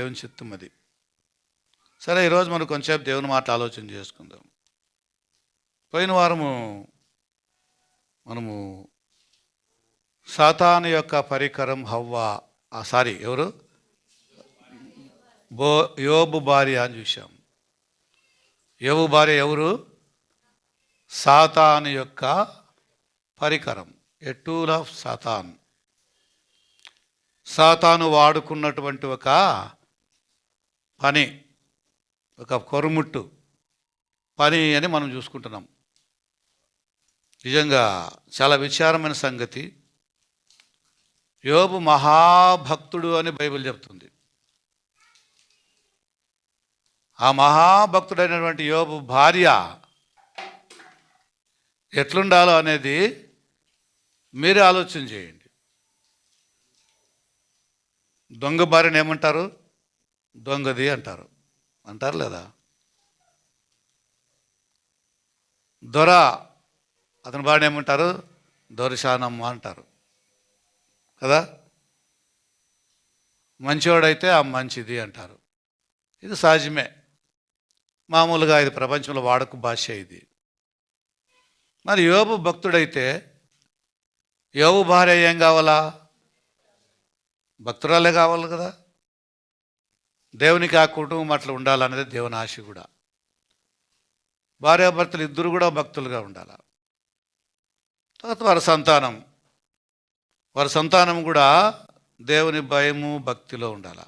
దేవుని చిత్తం అది. సరే, ఈరోజు మనం కొంచెంసేపు దేవుని మాట ఆలోచన చేసుకుందాం. పోయిన వారము మనము సాతాను యొక్క పరికరం హవ్వ, ఎవరు? యోబు భార్య అని చూసాం. యోబు భార్య ఎవరు? సాతాను యొక్క పరికరం, ఏ టూల్ ఆఫ్ సాతాన్. సాతాను వాడుకున్నటువంటి ఒక పని, ఒక కొరుముట్టు పని అని మనం చూసుకుంటున్నాం. నిజంగా చాలా విచారమైన సంగతి. యోబు మహాభక్తుడు అని బైబిల్ చెప్తుంది. ఆ మహాభక్తుడైనటువంటి యోబు భార్య ఎట్లుండాలో అనేది మీరే ఆలోచన చేయండి. దొంగ భార్యను ఏమంటారు? దొంగది అంటారు. అంటారు లేదా? దొర అతని భార్యను ఏమంటారు? దొరశానమ్మ అంటారు కదా. మంచివాడైతే ఆ మంచిది అంటారు. ఇది సహజమే, మామూలుగా ఇది ప్రపంచంలో వాడుక భాష ఇది. మరి యోబు భక్తుడైతే యోబు భార్య ఏం కావాలా? భక్తురాలే కావాలి కదా. దేవునికి ఆ కుటుంబం అట్లా ఉండాలనేది దేవుని ఆశ కూడా. భార్యాభర్తలు ఇద్దరు కూడా భక్తులుగా ఉండాలి. తర్వాత వారి సంతానం కూడా దేవుని భయము భక్తిలో ఉండాలి.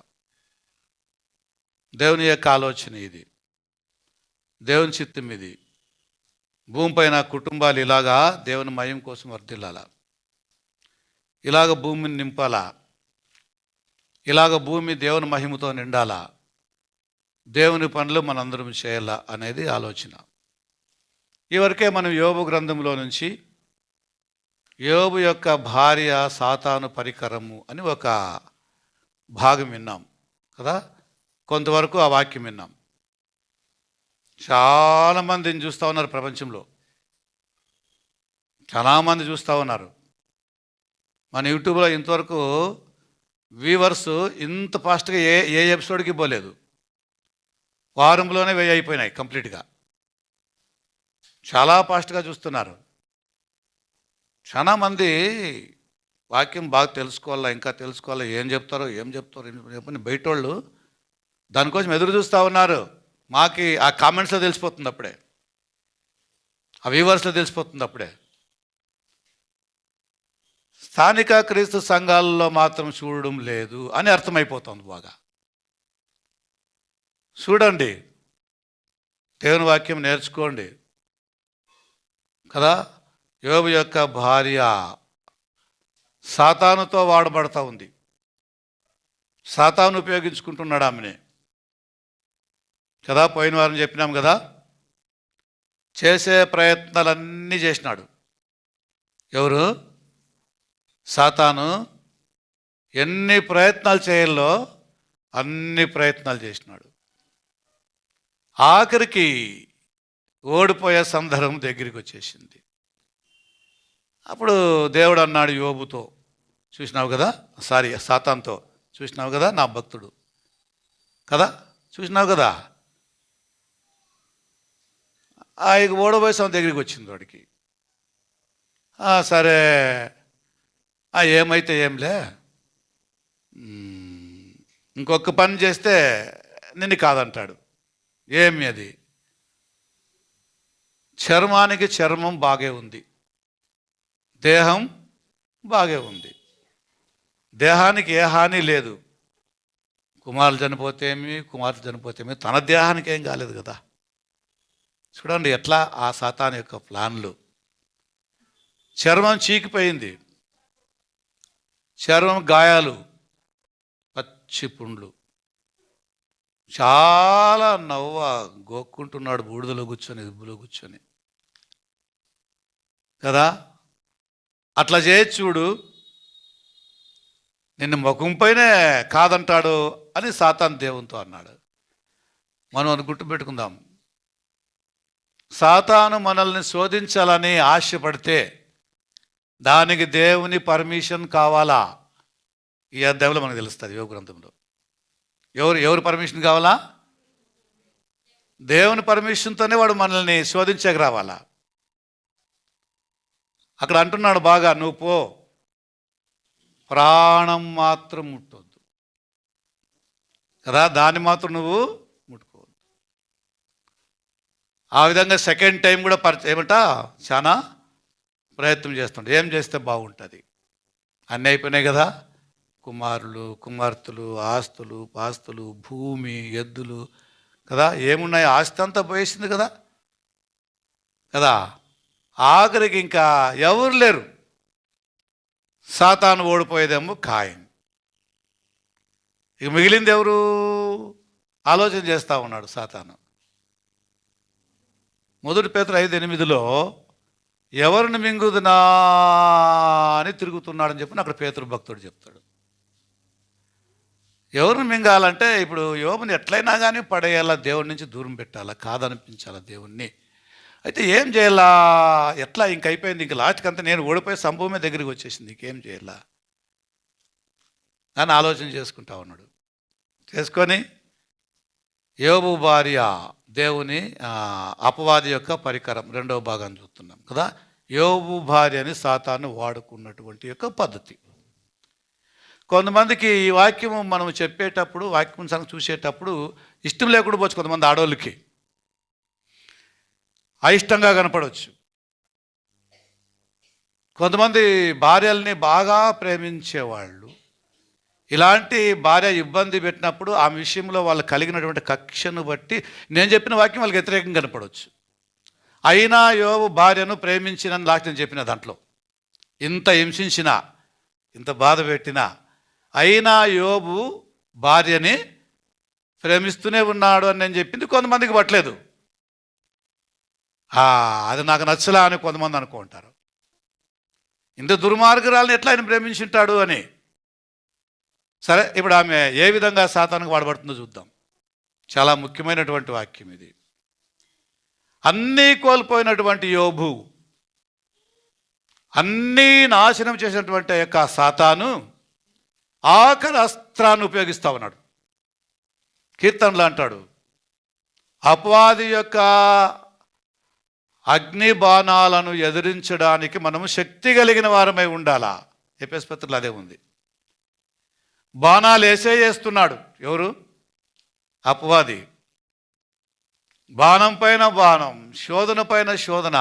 దేవుని యొక్క ఆలోచన ఇది, దేవుని చిత్తం ఇది. భూమిపైన కుటుంబాలు ఇలాగా దేవుని మయం కోసం వర్ధిల్లాల, ఇలాగ భూమిని నింపాలా, ఇలాగ భూమి దేవుని మహిమతో నిండాలా, దేవుని పనులు మనందరం చేయాలా అనేది ఆలోచన. ఇవరకే మనం యోబు గ్రంథంలో నుంచి యోబు యొక్క భార్య సాతాను పరికరము అని ఒక భాగం విన్నాం కదా. కొంతవరకు ఆ వాక్యం విన్నాం. చాలామందిని చూస్తూ ఉన్నారు ప్రపంచంలో, చాలామంది చూస్తూ ఉన్నారు. మన యూట్యూబ్లో ఇంతవరకు వ్యూవర్స్ ఇంత ఫాస్ట్గా ఏ ఎపిసోడ్కి పోలేదు. వారంలోనే 1000 అయిపోయినాయి కంప్లీట్గా. చాలా ఫాస్ట్గా చూస్తున్నారు. చాలామంది వాక్యం బాగా తెలుసుకోవాలా, ఇంకా తెలుసుకోవాలా, ఏం చెప్తారో చెప్పని బయట వాళ్ళు దానికోసం ఎదురు చూస్తూ ఉన్నారు. మాకి ఆ కామెంట్స్లో తెలిసిపోతుంది అప్పుడే, ఆ వ్యూవర్స్లో తెలిసిపోతుంది అప్పుడే. స్థానిక క్రీస్తు సంఘాలలో మాత్రం చూడడం లేదు అని అర్థమైపోతుంది బాగా. చూడండి, దేవుని వాక్యం నేర్చుకోండి కదా. యోబు యొక్క భార్య సాతానుతో వాడబడతా ఉంది. సాతాను ఉపయోగించుకుంటున్నాడు ఆమెని కదా. పోయిన వారం చెప్పినాం కదా. చేసే ప్రయత్నాలన్నీ చేసినాడు ఎవరు? సాతాను. ఎన్ని ప్రయత్నాలు చేయాలో అన్ని ప్రయత్నాలు చేసినాడు. ఆఖరికి ఓడిపోయే సందర్భం దగ్గరికి వచ్చేసింది. అప్పుడు దేవుడు అన్నాడు యోబుతో, చూసినావు కదా, సాతానుతో, చూసినావు కదా నా భక్తుడు కదా, చూసినావు కదా. ఇక ఓడిపోయే సమయం దగ్గరికి వచ్చింది వాడికి. సరే, ఏమైతే ఏంలే, ఇంకొక పని చేస్తే నిన్ను కాదంటాడు. ఏమి అది? చర్మానికి చర్మం బాగే ఉంది, దేహం బాగే ఉంది, దేహానికి ఏ హాని లేదు. కుమారులు చనిపోతేమి తన దేహానికి ఏం కాలేదు కదా. చూడండి ఎట్లా ఆ సాతాను యొక్క ప్లాన్లు. చర్మం చీకిపోయింది, చర్మం గాయాలు, పచ్చి పుండ్లు, చాలా గోక్కుంటున్నాడు బూడిదలో కూర్చొని, దిబ్బులో కూర్చొని కదా. అట్లా చేయొచ్చు చూడు, నిన్ను ముఖంపైనే కాదంటాడు అని సాతాను దేవునితో అన్నాడు. మనం గుర్తుపెట్టుకుందాం, సాతాను మనల్ని శోధించాలని ఆశపడితే దానికి దేవుని పర్మిషన్ కావాలా? ఈ అధ్యాయంలో మనకు తెలుస్తుంది యోగ గ్రంథంలో. ఎవరు పర్మిషన్ కావాలా? దేవుని పర్మిషన్తోనే వాడు మనల్ని శోధించక రావాలా. అక్కడ అంటున్నాడు బాగా, నువ్వు పో, ప్రాణం మాత్రం ముట్టొద్దు కదా, దాన్ని మాత్రం నువ్వు ముట్టుకోవద్దు. ఆ విధంగా సెకండ్ టైం కూడా చాలా ప్రయత్నం చేస్తుండే. ఏం చేస్తే బాగుంటుంది? అన్నీ అయిపోయినాయి కదా, కుమారులు కుమార్తెలు, ఆస్తులు పాస్తులు, భూమి ఎద్దులు కదా, ఏమున్నాయి, ఆస్తి అంతా పోయేసింది కదా కదా. ఆఖరికి ఇంకా ఎవరు లేరు. సాతాను ఓడిపోయేదేమో ఖాయం. ఇక మిగిలింది ఎవరు? ఆలోచన చేస్తూ ఉన్నాడు సాతాను. 1 పేతురు 5:8 ఎవరిని మింగుదునా అని తిరుగుతున్నాడని చెప్పి అక్కడ పేతురు భక్తుడు చెప్తాడు. ఎవరిని మింగాలంటే ఇప్పుడు యోబుని ఎట్లయినా కానీ పడేయాలా, దేవుడి నుంచి దూరం పెట్టాలా, కాదనిపించాలా దేవుణ్ణి. అయితే ఏం చేయాలా, ఎట్లా? ఇంక అయిపోయింది, ఇంక లాస్ట్కి అంతా నేను ఓడిపోయి సంభవమే దగ్గరికి వచ్చేసింది, ఇంకేం చేయాలా అని ఆలోచన చేసుకుంటా ఉన్నాడు. చేసుకొని యోబు భార్య దేవుని అపవాది యొక్క పరికరం, 2వ భాగాన్ని చూస్తున్నాం కదా. యోబు భార్యని సాతాను వాడుకున్నటువంటి యొక్క పద్ధతి. కొంతమందికి ఈ వాక్యము మనం చెప్పేటప్పుడు, వాక్యం సంగతి చూసేటప్పుడు ఇష్టం లేకుండా పోవచ్చు. కొంతమంది ఆడవాళ్ళకి అయిష్టంగా కనపడవచ్చు. కొంతమంది భార్యల్ని బాగా ప్రేమించేవాళ్ళు ఇలాంటి భార్య ఇబ్బంది పెట్టినప్పుడు ఆ విషయంలో వాళ్ళు కలిగినటువంటి కక్షను బట్టి నేను చెప్పిన వాక్యం వాళ్ళకి వ్యతిరేకంగా కనపడవచ్చు. అయినా యోబు భార్యను ప్రేమించినని లాస్ట్ నేను చెప్పిన దాంట్లో, ఇంత హింసించినా ఇంత బాధ పెట్టినా అయినా యోబు భార్యని ప్రేమిస్తూనే ఉన్నాడు అని నేను చెప్పింది కొంతమందికి పట్టలేదు. అది నాకు నచ్చలా అని కొంతమంది అనుకుంటారు. ఇంత దుర్మార్గురాలను ఎట్లా ఆయన ప్రేమించుంటాడు అని. సరే, ఇప్పుడు ఆమె ఏ విధంగా సాతానుకు వాడబడుతుందో చూద్దాం. చాలా ముఖ్యమైనటువంటి వాక్యం ఇది. అన్నీ కోల్పోయినటువంటి యోబు, అన్నీ నాశనం చేసినటువంటి యొక్క సాతాను ఆఖరి అస్త్రాన్ని ఉపయోగిస్తూ ఉన్నాడు. కీర్తనలు అంటాడు, అపవాది యొక్క అగ్ని బాణాలను ఎదిరించడానికి మనము శక్తి కలిగిన వారమై ఉండాలా. ఎఫెసీ పత్రికలో అదే ఉంది. బాణాలు వేస్తున్నాడు ఎవరు? అపవాది. బాణం పైన బాణం, శోధన పైన శోధన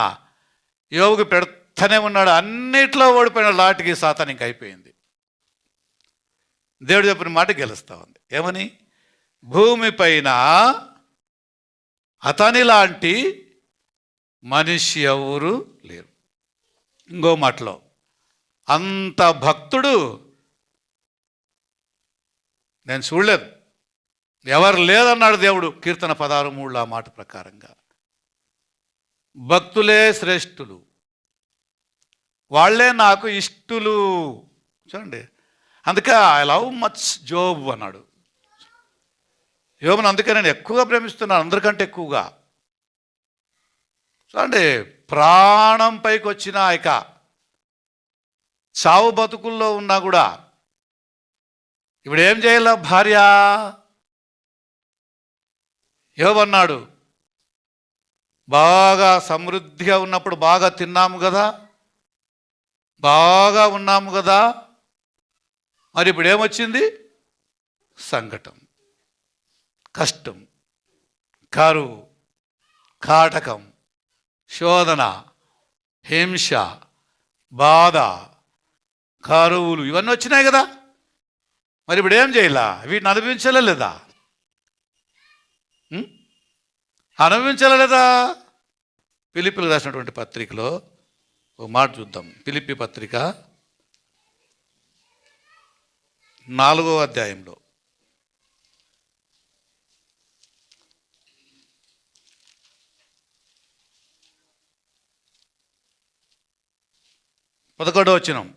యోబుకి పెడుతూనే ఉన్నాడు. అన్నిట్లో ఓడిపోయిన లాటికి సాతాను ఇంక అయిపోయింది. దేవుడు చెప్పిన మాట గెలుస్తూ ఉంది. ఏమని? భూమిపైన అతని లాంటి మనిషి ఎవరు లేరు. ఇంకో మాటలో, అంత భక్తుడు నేను చూడలేదు, ఎవరు లేదన్నాడు దేవుడు కీర్తన 16:3 ఆ మాట ప్రకారంగా. భక్తులే శ్రేష్ఠులు, వాళ్ళే నాకు ఇష్టులు. చూడండి, అందుకే ఐ లవ్ మచ్ జోబ్ అన్నాడు. యోబును అందుకే నేను ఎక్కువగా ప్రేమిస్తున్నాను, అందరికంటే ఎక్కువగా. చూడండి, ప్రాణం పైకి వచ్చిన ఇక చావు బతుకుల్లో ఉన్నా కూడా ఇప్పుడు ఏం చేయాల భార్య? యోబు అన్నాడు, బాగా సమృద్ధిగా ఉన్నప్పుడు బాగా తిన్నాము కదా, బాగా ఉన్నాము కదా, మరి ఇప్పుడు ఏమొచ్చింది? సంకటం, కష్టం, కరువు, కాటకం, శోధన, హింస, బాధ, కరువులు ఇవన్నీ వచ్చినాయి కదా. మరి ఇప్పుడు ఏం చేయాలా? వీటిని అనుభవించాలా లేదా? అనుభవించాలా లేదా? ఫిలిప్పీలకు రాసినటువంటి పత్రికలో ఓ మాట చూద్దాం. ఫిలిప్పీ పత్రిక 4వ అధ్యాయంలో 11వ వచనం.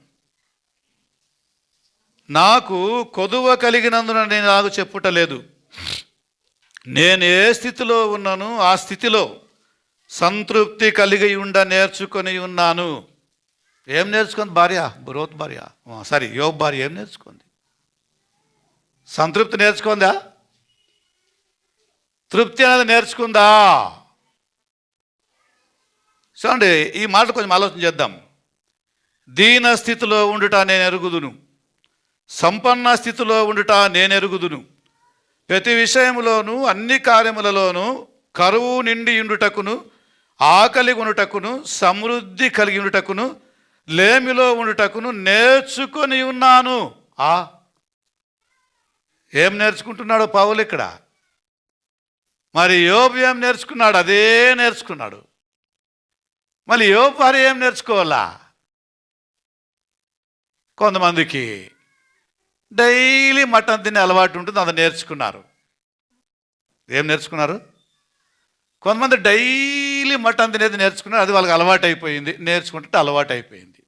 నాకు కొదువ కలిగినందున నేను నాకు చెప్పుటలేదు, నేను ఏ స్థితిలో ఉన్నాను ఆ స్థితిలో సంతృప్తి కలిగి నేర్చుకొని ఉన్నాను. ఏం నేర్చుకుంది భార్య? యోబు భార్య ఏం నేర్చుకుంది? సంతృప్తి నేర్చుకుందా? తృప్తి అనేది నేర్చుకుందా? చూడండి, ఈ మాట కొంచెం ఆలోచన చేద్దాం. దీన స్థితిలో ఉండుట నేను ఎరుగుదును, సంపన్న స్థితిలో ఉండుట నేను ఎరుగుదును. ప్రతి విషయములోను అన్ని కార్యములలోనూ కరువు నిండి ఉండుటకును, ఆకలి ఉండుటకును, సమృద్ధి కలిగి ఉండుటకును, లేమిలో ఉండుటకును నేర్చుకొని ఉన్నాను. ఏం నేర్చుకుంటున్నాడు పౌలు ఇక్కడ? మరి యోబు ఏం నేర్చుకున్నాడు? అదే నేర్చుకున్నాడు. మళ్ళీ యోబు వారు ఏం నేర్చుకోవాలా? కొంతమందికి డైలీ మటన్ తినే అలవాటు ఉంటుంది, అది నేర్చుకున్నారు. ఏం నేర్చుకున్నారు? కొంతమంది డైలీ మటన్ తినేది నేర్చుకున్నారు, అది వాళ్ళకి అలవాటు అయిపోయింది. నేర్చుకుంటే అలవాటు అయిపోయింది.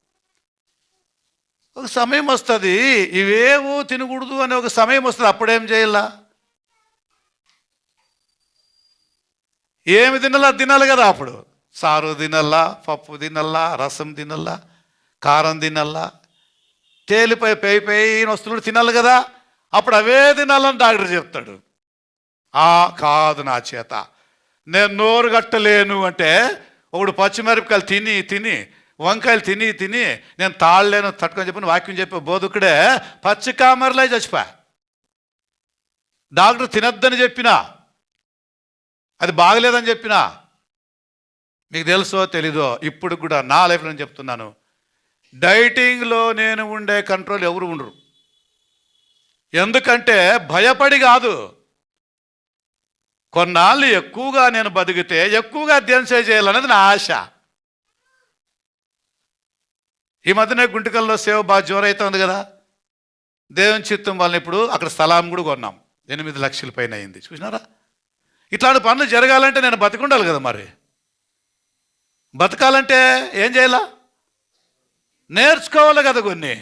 ఒక సమయం వస్తుంది, ఇవేవో తినకూడదు అనే ఒక సమయం వస్తుంది. అప్పుడేం చేయాలా? ఏమి తినాలా? తినాలి కదా. అప్పుడు సారు తినల్లా, పప్పు తినల్లా, రసం తినల్లా, కారం తినల్లా, తేలిపై పైన వస్తువులు తినాలి కదా. అప్పుడు అవే తినాలని డాక్టర్ చెప్తాడు. కాదు, నా చేత నేను నోరు కట్టలేను అంటే, ఒకడు పచ్చిమిరపకాయలు తిని తిని, వంకాయలు తిని తిని నేను తాళలేను తట్టుకొని చెప్పిన వాక్యం చెప్పే బోధకుడే పచ్చి కామెరలే చచ్చిపా. డాక్టర్ తినద్దని చెప్పినా, అది బాగలేదని చెప్పినా, మీకు తెలుసో తెలీదో, ఇప్పుడు కూడా నా లైఫ్లో నేను చెప్తున్నాను, డైటింగ్లో నేను ఉండే కంట్రోల్ ఎవరు ఉండరు. ఎందుకంటే భయపడి కాదు, కొన్నాళ్ళు ఎక్కువగా నేను బతికితే ఎక్కువగా అధ్యయనం చేయాలనేది నా ఆశ. ఈ మధ్యనే గుంటకల్లో సేవ బాగా జోరైతుంది కదా. దేవుని చిత్తం వల్ల ఇప్పుడు అక్కడ స్థలం కూడా కొన్నాం, 8 లక్షల పైన అయింది. చూసినారా? ఇట్లాంటి పనులు జరగాలంటే నేను బతికుండాలి కదా. మరి బతకాలంటే ఏం చేయాలా? నేర్చుకోవాలి కదా. కొన్ని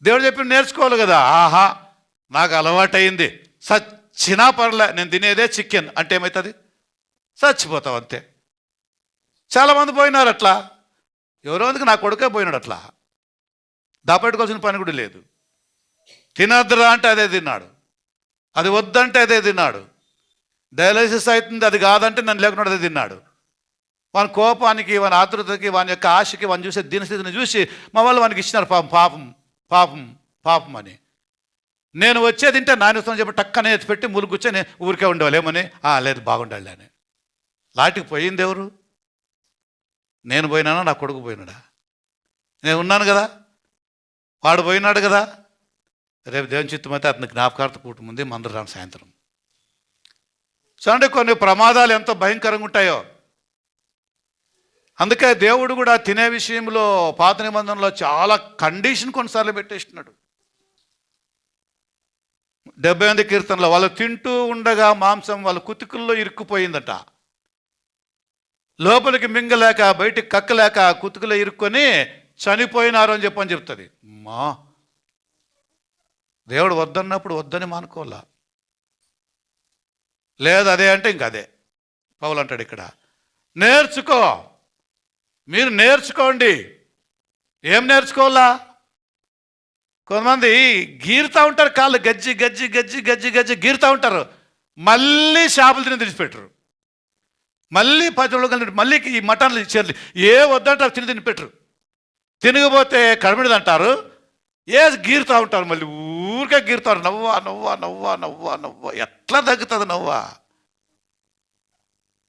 దేవుడు చెప్పి నేర్చుకోవాలి కదా. నాకు అలవాటైంది, సచ్చినా పర్లే, నేను తినేదే చికెన్ అంటే ఏమవుతుంది? చచ్చిపోతావు అంతే. చాలామంది పోయినారు అట్లా. ఎవరో అందుకు నా కొడుకే పోయినాడు అట్లా. దాపెట్టుకోవాల్సిన పని కూడా లేదు. తినద్దురా అంటే అదే తిన్నాడు, అది వద్దంటే అదే తిన్నాడు. డయాలసిస్ అవుతుంది అది కాదంటే నన్ను లేకుండా అదే తిన్నాడు. వాని కోపానికి, వాని ఆతృతకి, వాని యొక్క ఆశకి, వాని చూసే దీనస్థితిని చూసి మా వాళ్ళు వానికి ఇచ్చినారు పాపం పాపం పాపం అని. నేను వచ్చేది తింటే నాయనతో చెప్పి టక్కనే ఎత్తి పెట్టి ములుగు కూర్చొని ఊరికే ఉండేవాళ్ళు. ఏమని? లేదు బాగుండాలి అని. లాటికి పోయింది ఎవరు? నేను పోయినానా? నా కొడుకు పోయినాడా? నేను ఉన్నాను కదా. వాడు పోయినాడు కదా. రేపు దేవుని చిత్తం అయితే అతని జ్ఞాపకార్థ కూటమి ఉంది, మందరు రాను సాయంత్రం. చూడండి, కొన్ని ప్రమాదాలు ఎంత భయంకరంగా ఉంటాయో. అందుకే దేవుడు కూడా తినే విషయంలో పాత నిబంధనలో చాలా కండిషన్ కొన్నిసార్లు పెట్టేస్తున్నాడు. 78 కీర్తనలో వాళ్ళు తింటూ ఉండగా మాంసం వాళ్ళ కుతికుల్లో ఇరుక్కుపోయిందట. లోపలికి మింగలేక బయటికి కక్కలేక కుతుకులో ఇరుక్కొని చనిపోయినారు అని చెప్తుంది. దేవుడు వద్దన్నప్పుడు వద్దని మానుకోవాలా. లేదు అదే అంటే ఇంక అదే. పౌలు అంటాడు ఇక్కడ, నేర్చుకో, మీరు నేర్చుకోండి. ఏం నేర్చుకోవాలా? కొంతమంది గీరుతూ ఉంటారు, కాళ్ళు గజ్జి గజ్జి గజ్జి గజ్జి గజ్జి గీరుతూ ఉంటారు. మళ్ళీ చేపలు తిని తెచ్చిపెట్టరు, మళ్ళీ 10 రోజులు కలిపి మళ్ళీ ఈ మటన్లు ఇచ్చేది ఏ వద్దంటారు, తిని పెట్టరు. తినకపోతే కడిమిడిది అంటారు, గీరుతూ ఉంటారు. మళ్ళీ ఊరికే గీరుతారు. నవ్వా నవ్వా నవ్వా నవ్వా నవ్వా. ఎట్లా తగ్గుతుంది నవ్వా?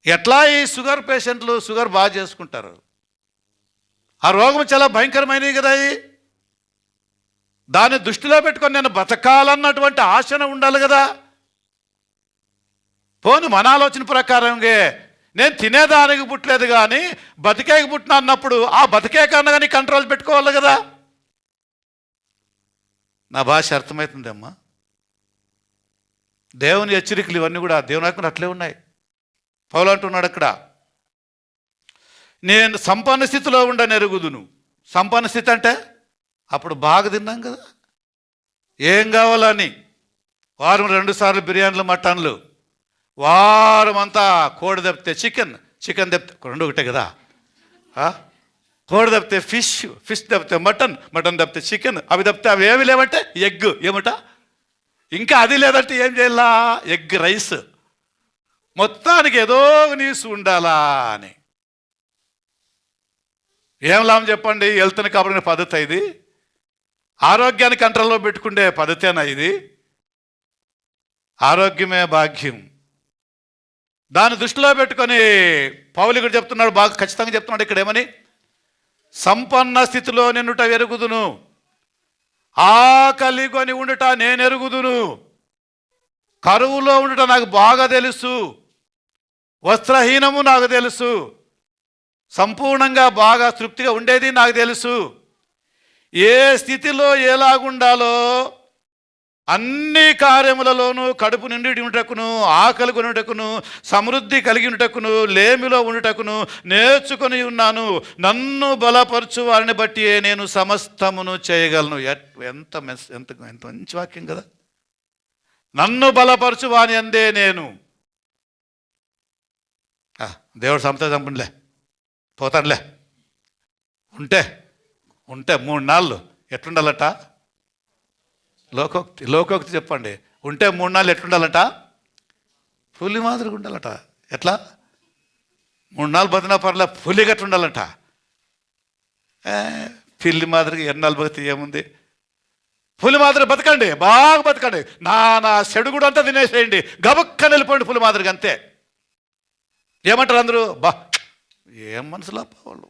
ఎట్లా ఈ షుగర్ పేషెంట్లు షుగర్ బాగా చేసుకుంటారు? ఆ రోగం చాలా భయంకరమైనవి కదా. దాన్ని దృష్టిలో పెట్టుకొని నేను బతకాలన్నటువంటి ఆశన ఉండాలి కదా. పోను మన ఆలోచన ప్రకారంగా నేను తినేదానికి పుట్టలేదు కానీ బతికేకి పుట్టిన అన్నప్పుడు ఆ బతికే కన్నా కానీ కంట్రోల్ పెట్టుకోవాలి కదా. నా భాష అర్థమవుతుందమ్మా? దేవుని హెచ్చరికలు ఇవన్నీ కూడా దేవుని ఆత్మలో అట్లే ఉన్నాయి. పౌలు అంటున్నాడు అక్కడ, నేను సంపన్న స్థితిలో ఉండనెరుగుదును. సంపన్న స్థితి అంటే అప్పుడు బాగా తిన్నాం కదా, ఏం కావాలని. వారం 2 సార్లు బిర్యానీలు, మటన్లు, వారం అంతా కోడి తప్పితే చికెన్ తప్పితే 2 ఒకటే కదా. కోడి తప్పితే ఫిష్ తప్పితే మటన్ తప్పితే చికెన్, అవి తప్పితే అవి ఏమి లేవంటే ఎగ్ ఏమట, ఇంకా అది లేదంటే ఏం చేయాలా? Egg rice. మొత్తానికి ఏదో నీసు ఉండాలా అని. ఏం లాభం చెప్పండి? హెల్త్ని కాపాడుకునే పద్ధతి ఇది? ఆరోగ్యాన్ని కంట్రోల్లో పెట్టుకునే పద్ధతేనా ఇది? ఆరోగ్యమే భాగ్యం. దాన్ని దృష్టిలో పెట్టుకొని పౌలు ఇక్కడ చెప్తున్నాడు, బాగా ఖచ్చితంగా చెప్తున్నాడు ఇక్కడ ఏమని? సంపన్న స్థితిలో నిన్నుట ఎరుగుదును, ఆకలి కొని ఉండుట నేను ఎరుగుదును, కరువులో ఉండుట నాకు బాగా తెలుసు, వస్త్రహీనము నాకు తెలుసు, సంపూర్ణంగా బాగా తృప్తిగా ఉండేది నాకు తెలుసు. ఏ స్థితిలో ఎలాగుండాలో అన్ని కార్యములలోనూ కడుపు నిండి ఉంటకును, ఆకలి కొనుటకును, సమృద్ధి కలిగి ఉంటకును, లేమిలో ఉండుటకును నేర్చుకొని ఉన్నాను. నన్ను బలపరచు వారిని బట్టి నేను సమస్తమును చేయగలను. ఎంత ఎంత ఎంత మంచి వాక్యం కదా! నన్ను బలపరచు వాని అందే నేను. దేవుడు సమత చంపునిలే, పోతానులే. ఉంటే 3 నాళ్ళు ఎట్లుండాలట? లోకోక్తి చెప్పండి. ఉంటే 3 నాళ్ళు ఎట్లుండాలట? పులి మాదిరిగా ఉండాలట. ఎట్లా? 3 నాళ్ళు బతినా పర్లే, పులి గట్టు ఉండాలట. పిల్లి మాదిరిగా ఎన్నాళ్ళు బతికి ఏముంది? పులి మాదిరి బతకండి, బాగా బతకండి. నా చెడు కూడా అంతా తినేసేయండి, గబక్క వెళ్ళిపోండి పులి మాదిరిగా, అంతే. ఏమంటారు అందరూ? ఏం మనసులో వాళ్ళు,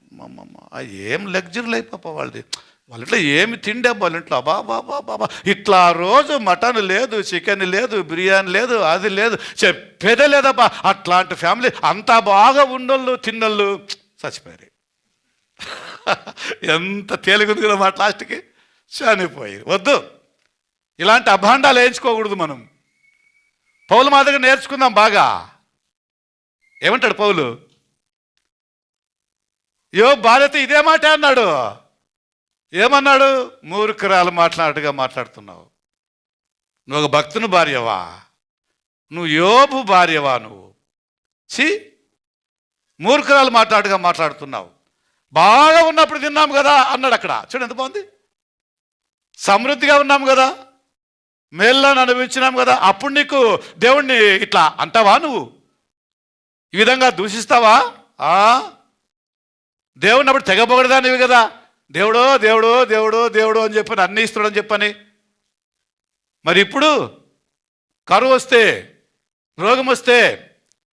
ఏం లగ్జరీలు అయిపోపా వాళ్ళది. వాళ్ళ ఇంట్లో ఏమి తిండే, వాళ్ళ ఇంట్లో బాబా ఇట్లా రోజు మటన్ లేదు, చికెన్ లేదు, బిర్యానీ లేదు, అది లేదు, చెప్పేదే లేదబ్బా. అట్లాంటి ఫ్యామిలీ అంతా బాగా ఉన్నోళ్ళు తిన్నోళ్ళు చచ్చిపోయారు. ఎంత తేలిగుంది కదా మాట, లాస్ట్కి చనిపోయి. వద్దు, ఇలాంటి అభాండాలు వేయించుకోకూడదు. మనం పౌలు మాదిరిగా నేర్చుకుందాం బాగా. ఏమంటాడు పౌలు? భార్యతో ఇదే మాట అన్నాడు. ఏమన్నాడు? మూర్ఖురాలు మాట్లాడుగా మాట్లాడుతున్నావు. నువ్వు ఒక భక్తుని భార్యవా? నువ్వు యోబు భార్యవా? నువ్వు మూర్ఖురాలు మాట్లాడుగా మాట్లాడుతున్నావు. బాగా ఉన్నప్పుడు తిన్నాం కదా అన్నాడు అక్కడ. చూడు ఎంత బాగుంది. సమృద్ధిగా ఉన్నాం కదా, మేళ్ళను అనుభవించినాం కదా, అప్పుడు నీకు దేవుణ్ణి ఇట్లా అంటావా? నువ్వు ఈ విధంగా దూషిస్తావా? దేవుడిని అప్పుడు తెగబొగడదా నీవు కదా, దేవుడో దేవుడో దేవుడో దేవుడో అని చెప్పని, అన్ని ఇస్తాడని చెప్పని. మరి ఇప్పుడు కరువు వస్తే, రోగం వస్తే,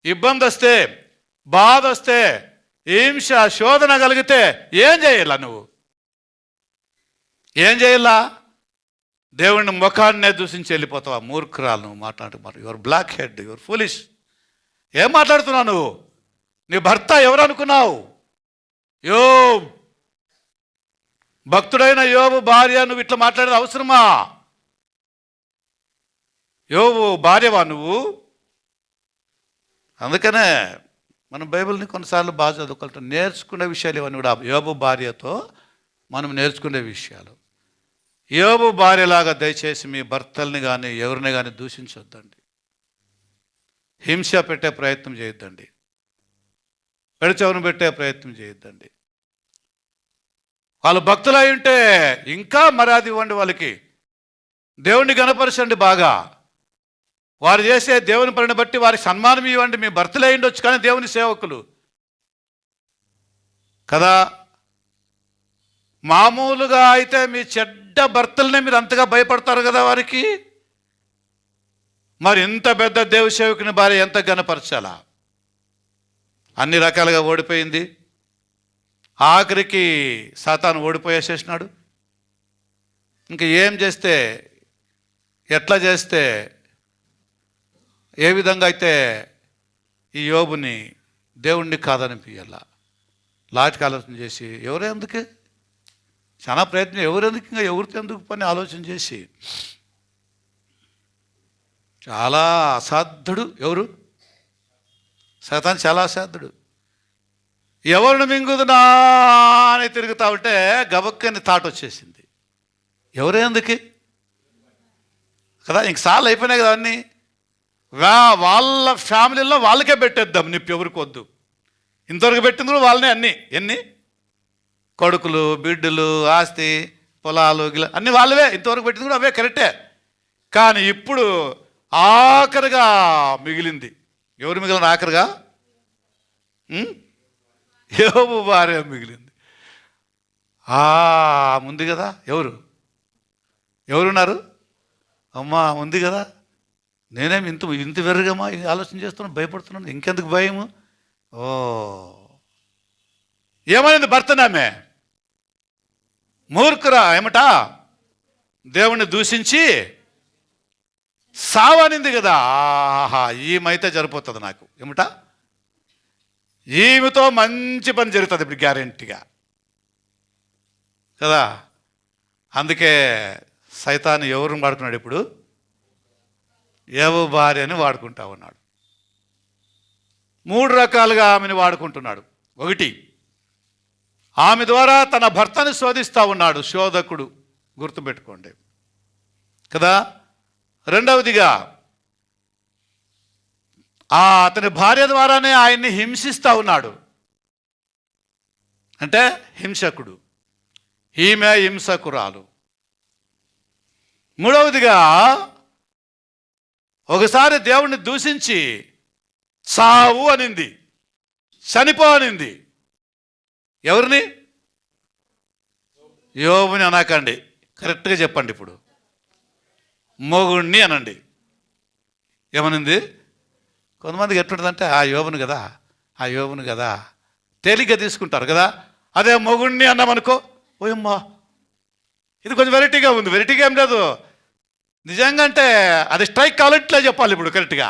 ఇబ్బంది వస్తే, బాధ వస్తే, హింస శోధన కలిగితే ఏం చేయాల? నువ్వు ఏం చేయాలా? దేవుడిని ముఖాన్నే దూషించి వెళ్ళిపోతావా? మూర్ఖురాలు నువ్వు మాట్లాడుతున్నారు. Your black head, your foolish. ఏం మాట్లాడుతున్నావు నువ్వు? నీ భర్త ఎవరు అనుకున్నావు? యోబు, భక్తుడైన యోబు భార్య. నువ్వు ఇట్లా మాట్లాడేది అవసరమా? యోబు భార్యవా నువ్వు? అందుకనే మనం బైబిల్ని కొన్నిసార్లు బాగా చదువుకుంటాం. నేర్చుకునే విషయాలు ఇవన్నీ కూడా యోబు భార్యతో మనం నేర్చుకునే విషయాలు. యోబు భార్యలాగా దయచేసి మీ భర్తల్ని కానీ ఎవరిని కానీ దూషించొద్దండి. హింస పెట్టే ప్రయత్నం చేయొద్దండి. పెడచెవును పెట్టే ప్రయత్నం చేయొద్దండి. వాళ్ళు భక్తులై ఉంటే ఇంకా మర్యాద ఇవ్వండి వాళ్ళకి. దేవుణ్ణి గణపరచండి బాగా. వారు చేసే దేవుని పనిని బట్టి వారికి సన్మానం ఇవ్వండి. మీ భర్తలై ఉండొచ్చు కానీ దేవుని సేవకులు కదా. మామూలుగా అయితే మీ చెడ్డ భర్తలనే మీరు అంతగా భయపడతారు కదా వారికి. మరి ఇంత పెద్ద దేవ సేవకుని భార్య ఎంత గణపరచాలా? అన్ని రకాలుగా ఓడిపోయింది. ఆఖరికి సాతాను ఓడిపోయేసేసినాడు. ఇంకా ఏం చేస్తే, ఎట్లా చేస్తే, ఏ విధంగా అయితే ఈ యోబుని దేవుణ్ణి కాదనిపించాల లాటికి ఆలోచన చేసి, ఎవరెందుకు చాలా ప్రయత్నం, ఎవరెందుకు ఇంకా ఎవరితో ఎందుకు పని ఆలోచన చేసి, చాలా అసాధ్యుడు. ఎవరు? సాతాను చాలా అసాధ్యుడు. ఎవరిని మింగుదునా అని తిరుగుతా ఉంటే గబక్కని థాట్ వచ్చేసింది, ఎవరెందుకు కదా, ఇంక సార్లు అయిపోయినాయి కదా అన్నీ. వాళ్ళ ఫ్యామిలీలో వాళ్ళకే పెట్టేద్దాం, నిప్పు ఎవరికి వద్దు. ఇంతవరకు పెట్టింది కూడా వాళ్ళనే. అన్నీ ఎన్ని కొడుకులు, బిడ్డలు, ఆస్తి, పొలాలు, గిల అన్నీ వాళ్ళవే. ఇంతవరకు పెట్టింది కూడా అవే, కరెక్టే. కానీ ఇప్పుడు ఆఖరిగా మిగిలింది ఎవరు మిగిలిన ఆఖరిగా? యోబు భార్య మిగిలింది. ఉంది కదా. ఎవరున్నారు? అమ్మా ఉంది కదా. నేనేమి ఇంత వెర్రగమ్మా ఆలోచన చేస్తున్నాను, భయపడుతున్నాను. ఇంకెందుకు భయము? ఏమైంది భర్తనామే? మూర్ఖురా ఏమట, దేవుణ్ణి దూషించి సావనింది కదా. ఈమైతే సరిపోతుంది నాకు. ఏమిట, ఈమెతో మంచి పని జరుగుతుంది ఇప్పుడు గ్యారెంటీగా కదా. అందుకే సైతాను ఎవరిని వాడుకున్నాడు ఇప్పుడు? యోబు భార్యని వాడుకుంటా ఉన్నాడు. 3 రకాలుగా ఆమెను వాడుకుంటున్నాడు. 1, ఆమె ద్వారా తన భర్తను శోధిస్తూ ఉన్నాడు, శోధకుడు, గుర్తుపెట్టుకోండి కదా. 2వదిగా అతని భార్య ద్వారానే ఆయన్ని హింసిస్తూ ఉన్నాడు, అంటే హింసకుడు. ఈమె హింసకురాలు. 3వదిగా ఒకసారి దేవుణ్ణి దూషించి సావు అనింది, చనిపో అనింది. ఎవరిని? యోబుని అనకండి, కరెక్ట్గా చెప్పండి. ఇప్పుడు మొగుణ్ణి అనండి. ఏమనింది? కొంతమందికి ఎట్లుంటుందంటే ఆ యోబుని కదా తేలిగ్గా తీసుకుంటారు కదా. అదే మొగుణ్ణి అన్నామనుకో, ఓయమ్మా ఇది కొంచెం వెరైటీగా ఉంది. వెరైటీగా ఏం లేదు, నిజంగా అంటే అది స్ట్రైక్ కావాలంటే చెప్పాలి. ఇప్పుడు కరెక్ట్గా